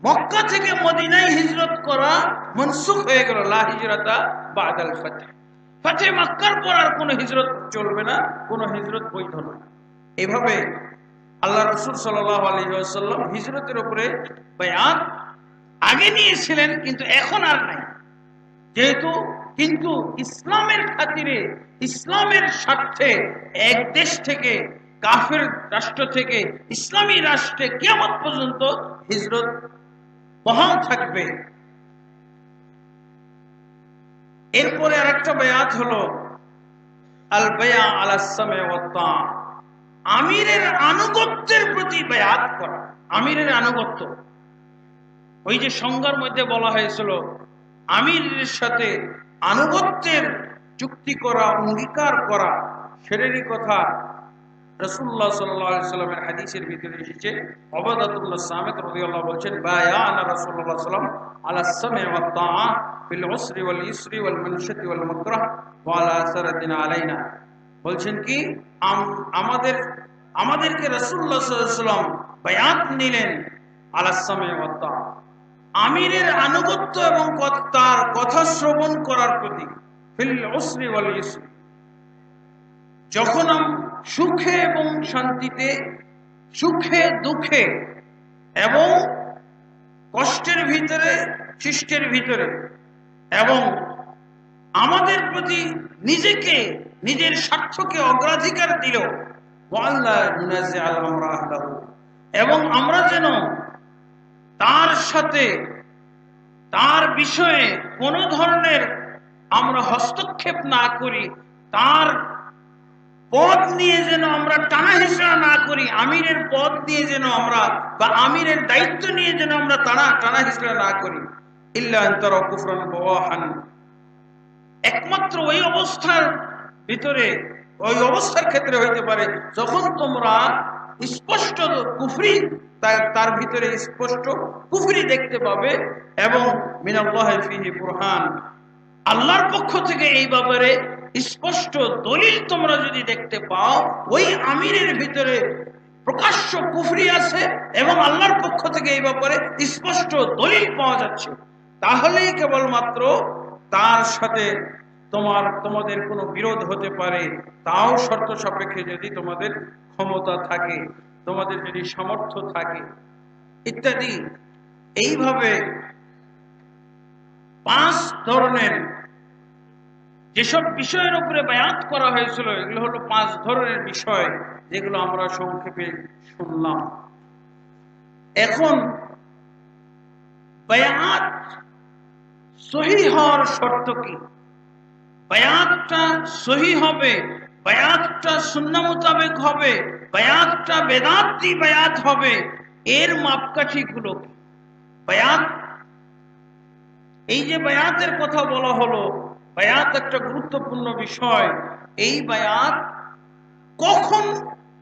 মক্কা থেকে মদিনায় হিজরত করা মনসুখ হয়ে গেল, লা হিজরাতা বাদাল ফাতহ। ফাতহে মক্কার পর আর কোনো হিজরত চলবে না, কোনো হিজরত বৈধ না। এভাবে আল্লাহ রাসূল সাল্লাল্লাহু আলাইহি ওয়াসাল্লাম হিজরতের উপরে বায়াত আগে নিয়েছিলেন, কিন্তু এখন আর নাই। যেহেতু কিন্তু ইসলামের খাতিরে, ইসলামের স্বার্থে এক দেশ থেকে, কাফের রাষ্ট্র থেকে ইসলামী রাষ্ট্রে কিয়ামত পর্যন্ত হিজরত বহাল থাকবে। এরপরে আরেকটা বায়াত হলো আল বায়া আলাস সামঈ ওয়াত তাআ, আমিরের আনুগত্যের প্রতি বায়াত করা। আমিরের আনুগত্য, ওই যে সংজ্ঞার মধ্যে বলা হয়েছিল আমিরের সাথে আনুগত্যের চুক্তি করা, অঙ্গীকার করা, সেটারই কথা রাসূলুল্লাহ সাল্লাল্লাহু আলাইহি ওয়াসাল্লামের হাদিসের ভিতরে এসেছে। উবাদাতুল্লাহ সামিত রাদিয়াল্লাহু বলছেন, বায়ানা রাসূলুল্লাহ সাল্লাল্লাহু আলাইহি ওয়াসাল্লাম আলা সামঈ ওয়াত তাআ ফিল উসরি ওয়াল ইসরি ওয়াল মানশাতি ওয়াল মাকরাহ ওয়া আলা সারাতিনা আলাইনা। বলছেন কি, আমাদেরকে রাসূলুল্লাহ সাল্লাল্লাহু আলাইহি ওয়াসাল্লাম বায়াত নিলেন আলা সামঈ ওয়াত তাআ, আমিরের আনুগত্য এবং তার কথা শ্রবণ করার প্রতি, ফিল উসরি ওয়াল ইসরি, যখন সুখে এবং শান্তিতে, সুখে দুঃখে এবং কষ্টের ভিতরে, শিষ্টের ভিতরে, এবং আমাদের প্রতি নিজেকে, নিজের স্বার্থকে অগ্রাধিকার দিল, এবং আমরা যেন তার সাথে, তার বিষয়ে কোনো ধরনের আমরা হস্তক্ষেপ না করি, তার পদ নিয়ে যেন আমরা টানা হেঁচড়া না করি, আমিরের পদ নিয়ে যেন আমরা, বা আমিরের দায়িত্ব নিয়ে যেন আমরা টানা হেঁচড়া না করি। ইল্লা আন তারাউ কুফরান বাওয়াহান, একমাত্র ওই অবস্থার ভিতরে, ওই অবস্থার ক্ষেত্রে হইতে পারে যখন তোমরা স্পষ্ট কুফরি, তার ভিতরে স্পষ্ট কুফরি দেখতে পাবে, এবং মিনাল্লাহি ফীহি বুরহান, আল্লাহর পক্ষ থেকে এই ব্যাপারে স্পষ্ট দলিল তোমরা যদি দেখতে পাও, ওই আমিরের ভিতরে প্রকাশ্য কুফরি আছে এবং আল্লাহর পক্ষ থেকে এই ব্যাপারে স্পষ্ট দলিল পাওয়া যাচ্ছে, তাহলেই কেবলমাত্র তার সাথে তোমাদের কোনো বিরোধ হতে পারে, তাও শর্ত সাপেক্ষে, যদি তোমাদের ক্ষমতা থাকে, তোমাদের যদি সামর্থ্য থাকে ইত্যাদি। এইভাবে 5 ধরনের যেসব বিষয়ের উপরে বায়াত করা হয়েছিল, এগুলো হলো 5 ধরনের বিষয়, যেগুলো আমরা সংক্ষেপে শুনলাম। এখন বায়াত সহিহ হওয়ার শর্ত কি? বায়াতটা সহিহ হবে, বায়াতটা সুন্নাহ মোতাবেক হবে, বায়াতটা বেদাতি বায়াত হবে, এর মাপকাঠি গুলো কি? বায়াত, এই যে বায়াতের কথা বলা হলো, বায়াত একটা গুরুত্বপূর্ণ বিষয়। এই বায়াত কখন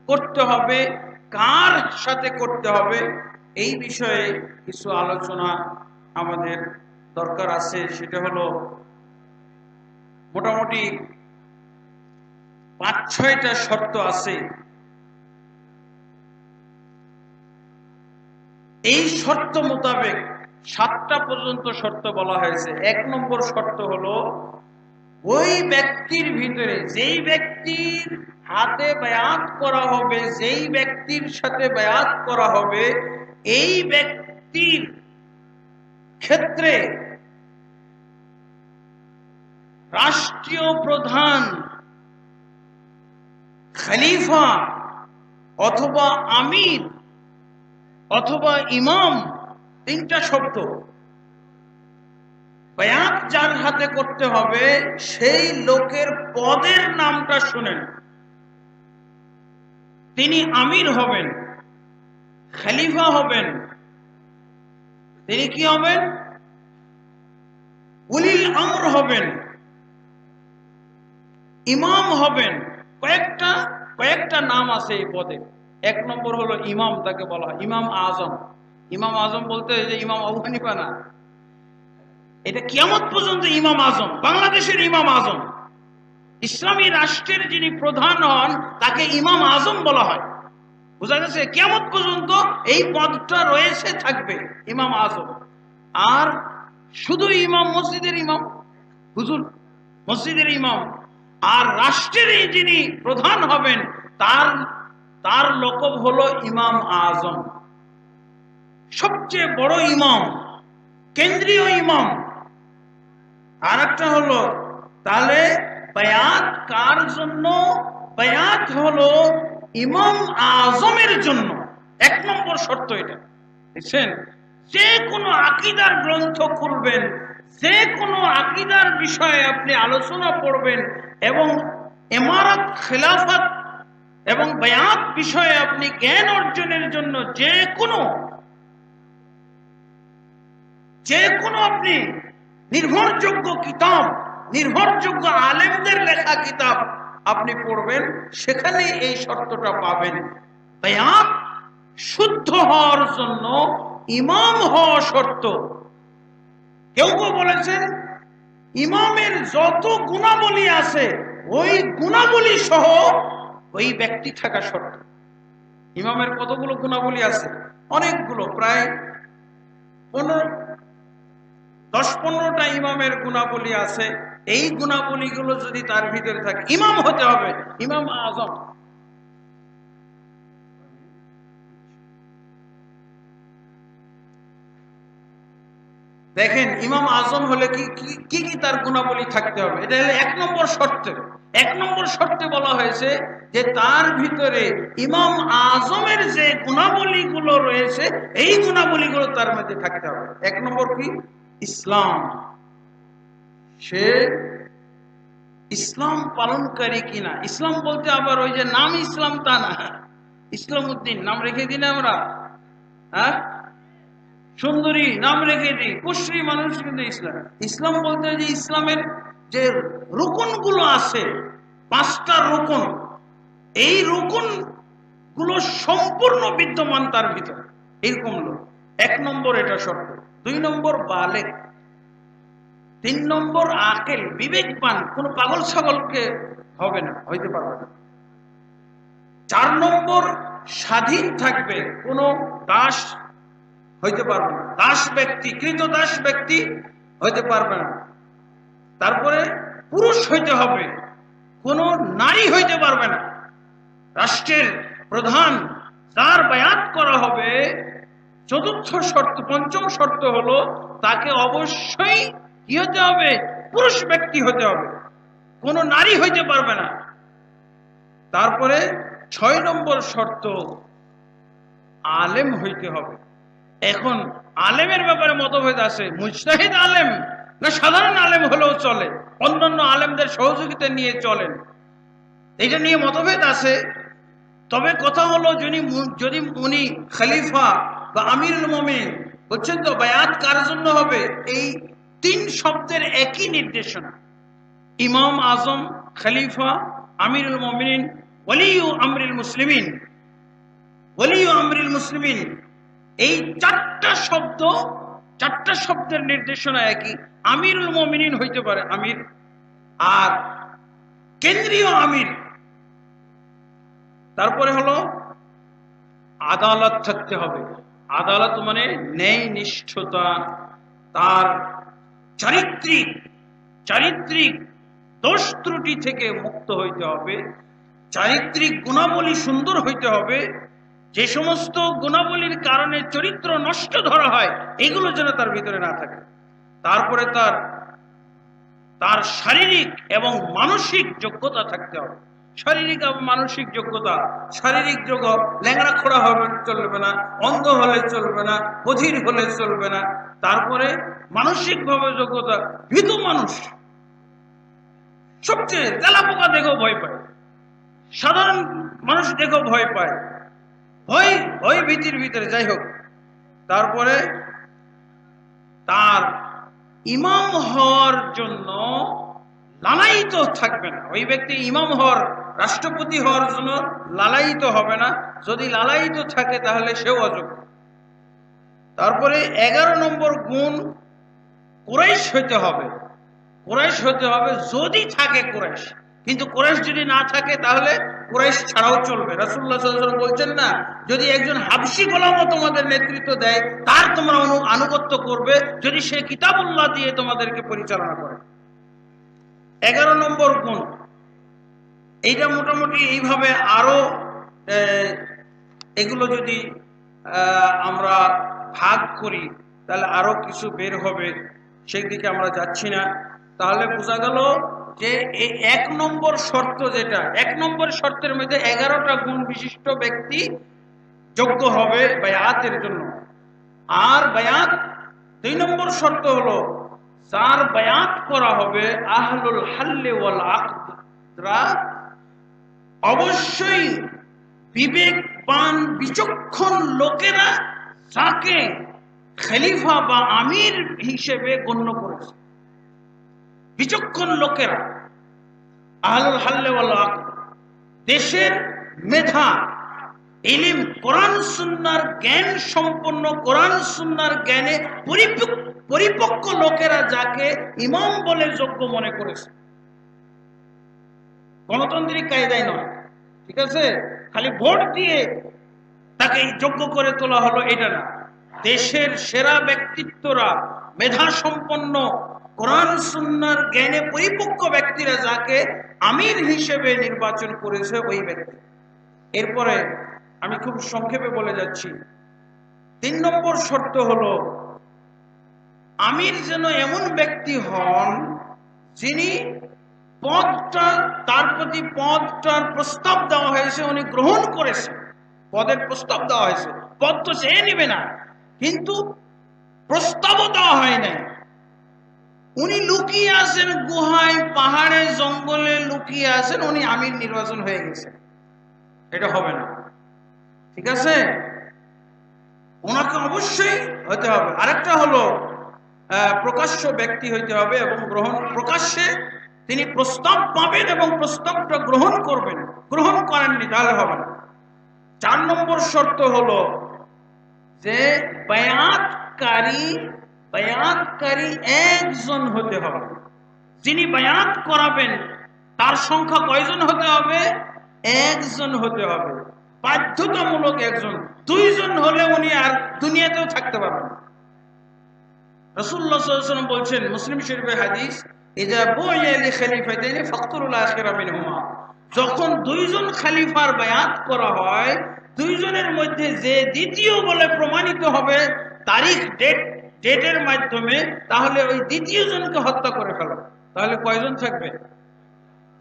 করতে হবে, কার সাথে করতে হবে, এই বিষয়ে কিছু আলোচনা আমাদের দরকার আছে। সেটা হলো মোটামুটি 5-6টা শর্ত আছে। এই শর্ত মোতাবেক 7টা পর্যন্ত শর্ত বলা হয়েছে। 1 নম্বর শর্ত হলো, ওই ব্যক্তির ভিতরে, যেই ব্যক্তির হাতে বায়াত করা হবে, যেই ব্যক্তির সাথে বায়াত করা হবে, এই ব্যক্তির ক্ষেত্রে রাষ্ট্রীয় প্রধান, খলিফা অথবা আমির অথবা ইমাম, 3টা শব্দ। বায়াত যার হাতে করতে হবে, সেই লোকের পদের নামটা শুনেন। তিনি আমির হবেন, খলিফা হবেন, তিনি কি হবেন? উলিল আমর হবেন, ইমাম হবেন। কয়েকটা নাম আছে এই পদে। 1 নম্বর হলো ইমাম, তাকে বলা হয় ইমাম আজম। ইমাম আজম বলতে যে ইমাম আবু হানিফা না, এটা কিয়ামত পর্যন্ত ইমাম আজম, বাংলাদেশের ইমাম আজম, ইসলামী রাষ্ট্রের যিনি প্রধান হন তাকে ইমাম আজম বলা হয়। বোঝা গেছে? কিয়ামত পর্যন্ত এই পদটা রয়েছে, থাকবে ইমাম আজম। আর শুধু ইমাম, মসজিদের ইমাম, হুজুর মসজিদের ইমাম, আর রাষ্ট্রের যিনি প্রধান হবেন তার লকব হলো ইমাম আজম, সবচেয়ে বড় ইমাম, কেন্দ্রীয় ইমাম। আর একটা হলো, তাহলে বায়াত কার জন্য? বায়াত হলো ইমাম আজমের জন্য। 1 নম্বর শর্ত এটা, দেখছেন? যে কোনো আকীদার গ্রন্থ খুলবেন, যে কোনো আকীদার বিষয়ে আপনি আলোচনা পড়বেন, এবং ইমারত, খেলাফত এবং বায়াত বিষয়ে আপনি জ্ঞান অর্জনের জন্য যে কোনো আপনি নির্ভরযোগ্য কিতাব, নির্ভরযোগ্য আলেমদের লেখা কিতাব আপনি পড়বেন, সেখানে এই শর্তটা পাবেন। বায়াত শুদ্ধ হওয়ার জন্য ইমাম হওয়া শর্ত। কেউ কেউ বলেছেন ইমামের যত গুণাবলী আছে ওই গুণাবলী সহ ওই ব্যক্তি থাকা শর্ত। ইমামের কতগুলো গুণাবলী আছে? অনেকগুলো, প্রায় 10-15টা ইমামের গুণাবলী আছে। এই গুণাবলীগুলো যদি তার ভিতরে থাকে, ইমাম হতে হবে, ইমাম আজম। দেখেন ইমাম আজম হলে কি কি তার গুণাবলী থাকতে হবে, এটা হলো 1 নম্বর শর্তে। 1 নম্বর শর্তে বলা হয়েছে যে তার ভিতরে ইমাম আজমের যে গুণাবলীগুলো রয়েছে এই গুণাবলীগুলো তার মধ্যে থাকতে হবে। 1 নম্বর কি? ইসলাম। সে ইসলাম পালনকারী কিনা। ইসলাম বলতে আবার ওই যে নাম ইসলাম তা না, ইসলাম উদ্দিন নাম রেখে দিন আমরা, হ্যাঁ, সুন্দরী নাম রেখে দিই, কুশ্রী মানুষ, কিন্তু ইসলাম। ইসলাম বলতে যে ইসলামের যে রুকনগুলো আছে, 5টা রুকন, এই রুকন গুলো সম্পূর্ণ বিদ্যমান তার ভিতরে, এরকম লোক। 1 নম্বর এটা শর্ত। 2 নম্বর বালেগ। 3 নম্বর আকেল, বিবেকবান, কোন পাগল ছাগলকে হবে না, হইতে পারবে না। 4 নম্বর স্বাধীন থাকবে, কোন দাস হইতে পারবে না, দাস ব্যক্তি, কৃত দাস ব্যক্তি হইতে পারবে না। তারপরে পুরুষ হইতে হবে, কোন নারী হইতে পারবে না। রাষ্ট্রের প্রধান যার বায়াত করা হবে, 4র্থ শর্ত, 5ম শর্ত হলো তাকে অবশ্যই কি হতে হবে? পুরুষ ব্যক্তি হতে হবে, কোন নারী হইতে পারবে না। তারপরে 6 নম্বর শর্ত, আলেম হইতে হবে। এখন আলেমের ব্যাপারে মতভেদ আছে, মুজতাহিদ আলেম না সাধারণ আলেম হলেও চলে, অন্যান্য আলেমদের সহযোগিতা নিয়ে চলেন, এটা নিয়ে মতভেদ আছে। তবে কথা হলো যদি উনি খলিফা বা আমিরুল মুমিনিন, বুঝছেন তো, বায়াত কার জন্য হবে? এই 3 শব্দের একই নির্দেশনা। ইমাম আজম, খলিফা, আমিরুল মুমিনিন, ওয়ালিউ আমরিল মুসলিমিন, ওয়ালিউ আমরিল মুসলিমিন, এই 4টা শব্দের নির্দেশনা একই। আমিরুল মুমিনিন হইতে পারে আমির, আর কেন্দ্রীয় আমির। তারপরে হলো আদালত থাকতে হবে। আদালত মানে ন্যায় নিষ্ঠতা, তার চারিত্রিক দোষ ত্রুটি থেকে মুক্ত হইতে হবে, চারিত্রিক গুণাবলী সুন্দর হইতে হবে। যে সমস্ত গুণাবলীর কারণে চরিত্র নষ্ট ধরা হয়, এগুলো যেন তার ভিতরে না থাকে। তারপরে তার শারীরিক এবং মানসিক যোগ্যতা থাকতে হবে। শারীরিক এবং মানসিক যোগ্যতা, শারীরিক যোগ্য, ল্যাংড়া খোড়া হবে চলবে না, অন্ধ হলে চলবে না, বধির হলে চলবে না। তারপরে মানসিক ভাবে যোগ্যতা, ভীতু মানুষ, সবচেয়ে তেলাপোকা দেখেও ভয় পায়, সাধারণ মানুষ দেখেও ভয় পায়, ভয় ভীতির ভিতরে, যাই হোক। তারপরে তার ইমাম হওয়ার জন্য লালায়িত থাকবে না। ওই ব্যক্তি ইমাম হওয়ার, রাষ্ট্রপতি হওয়ার জন্য লালায়িত হবে না। যদি লালায়িত থাকে তাহলে সেও অযোগ্য। তারপরে 11 নম্বর গুণ, কুরাইশ হইতে হবে। কুরাইশ হইতে হবে, যদি থাকে কুরাইশ, কিন্তু কুরাইশ যদি না থাকে তাহলে কুরাইশ ছাড়াও চলবে। রাসূলুল্লাহ সাল্লাল্লাহু আলাইহি ওয়াসাল্লাম বলছেন না, যদি একজন হাবশী গোলামও তোমাদের নেতৃত্ব দেয় তার তোমরা আনুগত্য করবে যদি সে কিতাবুল্লাহ দিয়ে তোমাদেরকে পরিচালনা করে। 11 নম্বর গুণ, এইটা মোটামুটি এইভাবে আরো এগুলো যদি আমরা ভাগ করি তাহলে আরো কিছু বের হবে, সেই দিকে আমরা যাচ্ছি না। তাহলে বোঝা গেল যে এই 1 নম্বর শর্ত, যেটা 1 নম্বর শর্তের মধ্যে 11টা গুণ বিশিষ্ট ব্যক্তি যোগ্য হবে বায়াতের জন্য। আর বায়াত 2 নম্বর শর্ত হলো যার বায়াত করা হবে আহলুল হাল্লি ওয়াল আকদরা, অবশ্যই বিবেকবান বিচক্ষণ লোকেরা যাকে খলিফা বা আমির হিসেবে গণ্য করেছে। বিচক্ষণ লোকেরা আহলুল হাল্লি ওয়াল আকদ, দেশের মেধা, ইলম, কোরআন সুন্নাহর জ্ঞান সম্পন্ন, কোরআন সুন্নাহর জ্ঞানে পরিপক্ক লোকেরা যাকে ইমাম বলে যোগ্য মনে করেছে। গণতান্ত্রিক কায়দায় নয়, ঠিক আছে, খালি ভোট দিয়ে তাকে যোগ্য করে তোলা হলো এটা না। দেশের সেরা ব্যক্তিত্বরা, মেধা সম্পন্ন, কোরআন সুন্নাহর জ্ঞানে পরিপক্ক ব্যক্তিরা যাকে আমির হিসেবে নির্বাচন করেছে ওই ব্যক্তি। এরপরে আমি খুব সংক্ষেপে বলে যাচ্ছি। 3 নম্বর শর্ত হলো আমির যেন এমন ব্যক্তি হন যিনি পদটা, তার প্রতি পদটার প্রস্তাব দেওয়া হয়েছে, উনি গ্রহণ করেছেন। পদের প্রস্তাব দেওয়া হয়েছে, পদ তো চেয়ে নিবে না, কিন্তু প্রস্তাবও দেওয়া হয় নাই। উনি লুকিয়ে আছেন গুহায়, পাহাড়ে, জঙ্গলে লুকিয়ে আছেন, উনি আমির নির্বাচন হয়ে গেছে, এটা হবে না। ঠিক আছে, ওনাকে অবশ্যই হতে হবে। আরেকটা হলো প্রকাশ্য ব্যক্তি হইতে হবে এবং প্রকাশ্যে তিনি প্রস্তাব পাবেন এবং প্রস্তাবটা গ্রহণ করবেন। গ্রহণ করেননি তাহলে হবে না। 4 নম্বর শর্ত হলো যে বায়াতকারী একজন হতে হবে। যিনি বায়াত করাবেন তার সংখ্যা কয়জন হতে হবে? একজন হতে হবে, বাধ্যতামূলক একজন। 2 জন হলে উনি আর দুনিয়াতেও থাকতে পারবেন না। রাসূলুল্লাহ সাল্লাল্লাহু আলাইহি ওয়াসাল্লাম বলছেন, মুসলিম শরীফের হাদিস, ইযা বুইয়া লি খলিফাতাইনি ফাকতুল আখিরা মিনহুমা, যখন 2 জন খলিফার বায়াত করা হয়, 2 জনের মধ্যে যে দ্বিতীয় বলে প্রমাণিত হবে তারিখ ডেটের মাধ্যমে, তাহলে ওই দ্বিতীয় জনকে হত্যা করে ফেলো। তাহলে কয়জন থাকবে?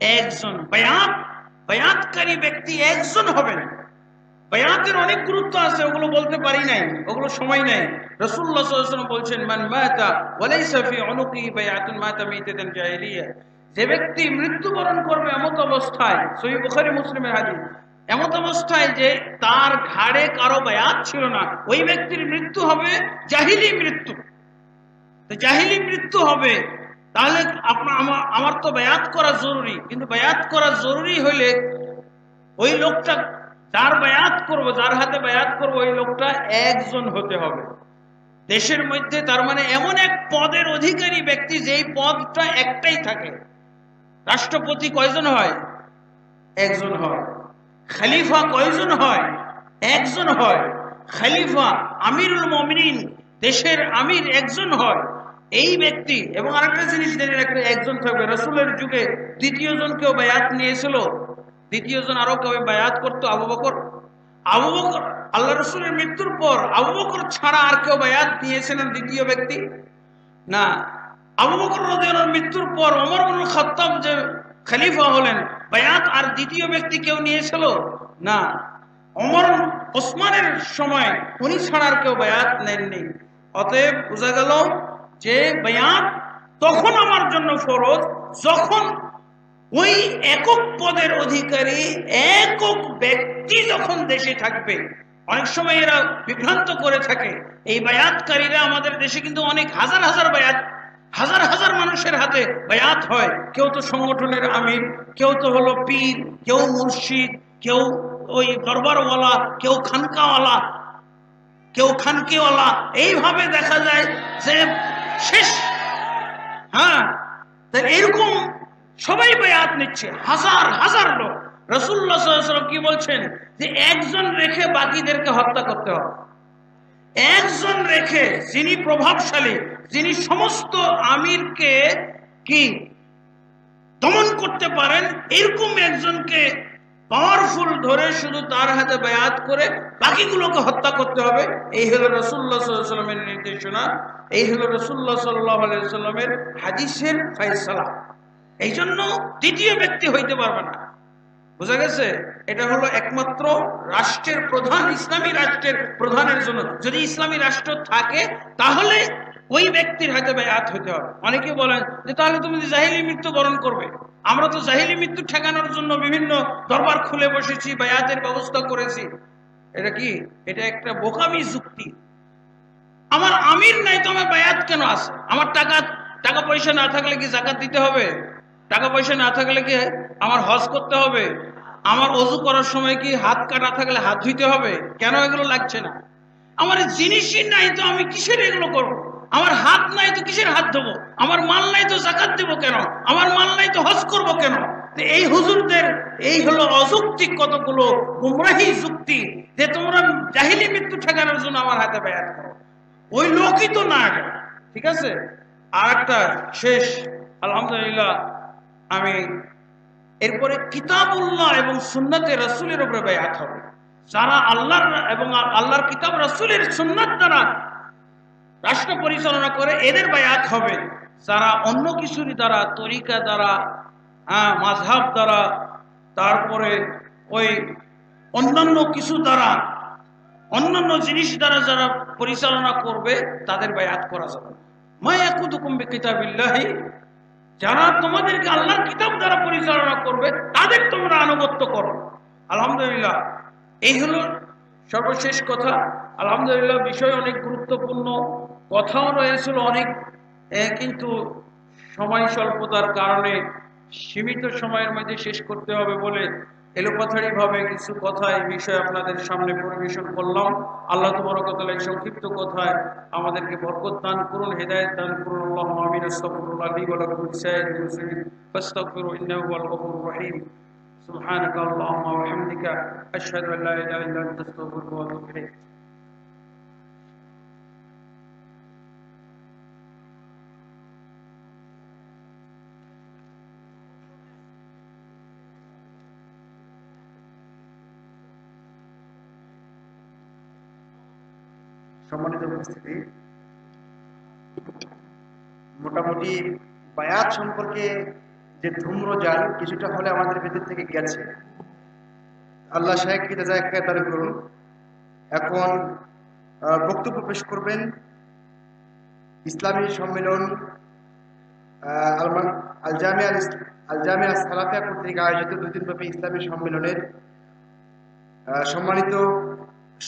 একজন। বায়াতকারী ব্যক্তি একজন হবেন। বায়াতের অনেক গুরুত্ব আছে, ওগুলো বলতে পারি নাই, ওগুলো সময় নাই। রাসূলুল্লাহ সাল্লাল্লাহু আলাইহি ওয়াসাল্লাম বলছেন, মান মাতা ওয়া লাইসা ফি উনুকিহি বায়াতুন মাতা মাইতাতান জাহিলিয়া, যে ব্যক্তি মৃত্যুবরণ করবে এমত অবস্থায়, সহিহ বুখারী মুসলিমের হাদিস, এমত অবস্থায় যে তার ঘাড়ে কারো বায়াত ছিল না, ওই ব্যক্তির মৃত্যু হবে জাহিলি মৃত্যু। তো জাহিলি মৃত্যু হবে, তাহলে আমার তো বায়াত করা জরুরি, কিন্তু বায়াত করা জরুরি হইলে ওই লোকটা যার বায়াত করবো, যার হাতে বায়াত করবো, ওই লোকটা একজন হতে হবে দেশের মধ্যে। তার মানে এমন এক পদের অধিকারী ব্যক্তি যেই পদটা একটাই থাকে। রাষ্ট্রপতি কয়জন হয়? একজন হয়। খলিফা কয়জন হয়? একজন হয়। খলিফা, আমিরুল মুমিনিন, দেশের আমির একজন হয়, এই ব্যক্তি। এবং আরেকটা জিনিস জেনে রাখলে, একজন থাকবে। রাসূলের যুগে দ্বিতীয় জন কেউ বায়াত নিয়েছিল, দ্বিতীয় জন আরো কেউ বায়াত করতো, আবু বকর। আল্লাহ রাসূলের মৃত্যুর পর আবু বকর ছাড়া আর কেউ বায়াত নিয়েছিলেন দ্বিতীয় ব্যক্তি? না। আবু বকর রাদিয়াল্লাহু আনহু মৃত্যুর পর ওমর ইবনুল খাত্তাব যে খলিফা হলেন, বায়াত আর দ্বিতীয় ব্যক্তি কেউ নিয়েছিল? না। ওসমানের সময় উনি ছাড়া আর কেউ বায়াত নেননি। অতএব বোঝা গেল যে বায়াত তখন আমার জন্য ফরজ যখন ওই একক পদের অধিকারী একক ব্যক্তি যখন দেশে থাকবে। অনেক সময় এরা বিভ্রান্ত করে থাকে। এই বায়াতকারীরা আমাদের দেশে কিন্তু অনেক হাজার হাজার বায়াত, হাজার হাজার মানুষের হাতে বায়াত হয়। কেউ তো সংগঠনের আমির, কেউ তো হলো পীর, কেউ মুর্শিদ, কেউ ওই দরবারওয়ালা, কেউ খানকাওয়ালা, কেউ খানকিওয়ালা। এইভাবে দেখা যায় যে শেষ। হ্যাঁ, এরকম সবাই বায়াত নিচ্ছে, হাজার হাজার লোক। রাসূলুল্লাহ সাল্লাল্লাহু আলাইহি ওয়াসাল্লাম কি বলছেন যে একজন রেখে বাকিদেরকে হত্যা করতে হবে। একজন রেখে, যিনি প্রভাবশালী, যিনি সমস্ত আমিরকে কি দমন করতে পারেন, এরকম একজনকে পাওয়ারফুল ধরে শুধু তার হাতে বায়াত করে বাকিগুলোকে হত্যা করতে হবে। এই হলো রাসূলুল্লাহ সাল্লাল্লাহু আলাইহি ওয়াসাল্লামের নির্দেশনা, এই হলো রাসূলুল্লাহ সাল্লাল্লাহু আলাইহি ওয়াসাল্লামের হাদিসের ফয়সালা। এই জন্য দ্বিতীয় ব্যক্তি হইতে পারবে না। বোঝা গেছে? এটা হলো একমাত্র রাষ্ট্রের প্রধান, ইসলামী রাষ্ট্রের প্রধানের জন্য। যদি ইসলামী রাষ্ট্র থাকে তাহলে ওই ব্যক্তির হাতে বায়াত হইতে হবে। অনেকে বলেন যে তাহলে তুমি জাহিলি মৃত্যু বরণ করবে। আমরা তো জাহিলি মৃত্যু ঠেকানোর জন্য বিভিন্ন দরবার খুলে বসেছি, বায়াতের ব্যবস্থা করেছি। এটা কি? এটা একটা বোকামি যুক্তি। আমার আমির নাই তো আমার বায়াত কেন আছে? আমার টাকা পয়সা না থাকলে কি যাকাত দিতে হবে? টাকা পয়সা না থাকলে কি আমার হজ করতে হবে? আমার ওযু করার সময় কি হাত কাটা থাকলে হাত ধুইতে হবে? কেন এগুলো লাগছে না? আমার জিনিসই নাই তো আমি কিসের এগুলো করব? আমার হাত নাই তো কিসের হাত ধোবো? আমার মাল নাই তো যাকাত দেবো কেন? আমার মাল নাই তো হজ করবো কেন? এই হুজুরদের এই হলো অযৌক্তিক কতগুলো গুমরাহি যুক্তি যে তোমরা জাহিলি মৃত্যু ঠেকানোর জন্য আমার হাতে বায়াত করো। ওই লোকই তো না। ঠিক আছে, আর একটা শেষ, আলহামদুলিল্লাহ, আমি এরপরে কিতাবুল্লাহ এবং সুন্নাতে রাসূলের উপরে বায়াত হবে। যারা আল্লাহর এবং আল্লাহর কিতাব রাসূলের সুন্নাত দ্বারা রাষ্ট্র পরিচালনা করে, এদের বায়াত হবে। যারা অন্য কিছুর দ্বারা, তরিকা দ্বারা, মাযহাব দ্বারা, তারপরে ওই অন্যান্য কিছু দ্বারা, অন্যান্য জিনিস দ্বারা যারা পরিচালনা করবে, তাদের বায়াত করা যাবে। মা ইয়াকুদুকুম বিকিতাবিল্লাহি, যারা তোমাদেরকে আল্লাহর কিতাব দ্বারা পরিচালনা করবে তাদের তোমরা আনুগত্য করো। আলহামদুলিল্লাহ, এই হলো সর্বশেষ কথা। আলহামদুলিল্লাহ, বিষয় অনেক গুরুত্বপূর্ণ, কথাও রয়েছিল অনেক, কিন্তু সময় স্বল্পতার কারণে সীমিত সময়ের মধ্যে শেষ করতে হবে বলে এলোপাথারি ভাবে কিছু কথা এই বিষয়ে আপনাদের সামনে পরিবেশন করলাম। আল্লাহ তাবারক ওয়া তাআলা এই সংক্ষিপ্ত কথায় আমাদেরকে বরকত দান করুন, হেদায়েত দান করুন। আল্লাহুম্মা আমিন। আস্তাগফিরুল্লাহ লি ওয়া লাকুম লিসাইরিল মুসলিমিন ফাস্তাগফিরু ইন্নাহু হুয়াল গফুরুর রহিম। সুবহানাকা আল্লাহুম্মা ওয়া বিহামদিকা আশহাদু আল্লা ইলাহা ইল্লা আনতা আস্তাগফিরুকা ওয়া আতুবু ইলাইক। সম্মানিত উপস্থিতি, মোটামুটি বায়াত সম্পর্কে যে ধূম্রজাল কিছুটা হলে আমাদের ভেতর থেকে গেছে। আল্লাহ শাহেখকে জাযায়ে দান করুন। এখন বক্তব্য পেশ করবেন ইসলামী সম্মেলন আল জামিয়া সালাফিয়া কর্তৃক আয়োজিত 2 দিনব্যাপী ইসলামী সম্মেলনের সম্মানিত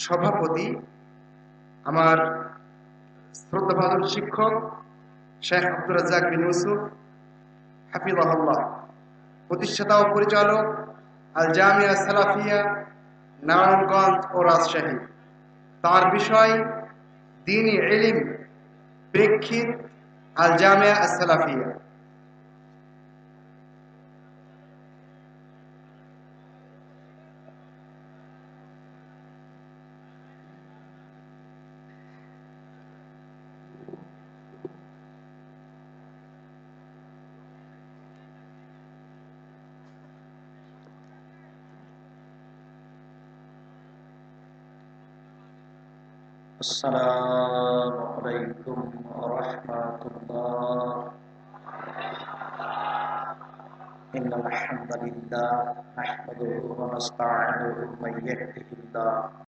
সভাপতি, আমার শ্রদ্ধাভাজন শিক্ষক শেখ আব্দুর রাজ্জাক বিন ইউসুফ হাফিজাহুল্লাহ, প্রতিষ্ঠাতা ও পরিচালক আল জামিয়া সালাফিয়া নারায়ণগঞ্জ ও রাজশাহী। তার বিষয় দ্বীনি ইলম, প্রেক্ষিত আল জামিয়া সালাফিয়া। السلام عليكم ورحمة الله. إن الحمد لله نحمده ونستعينه من يهده الله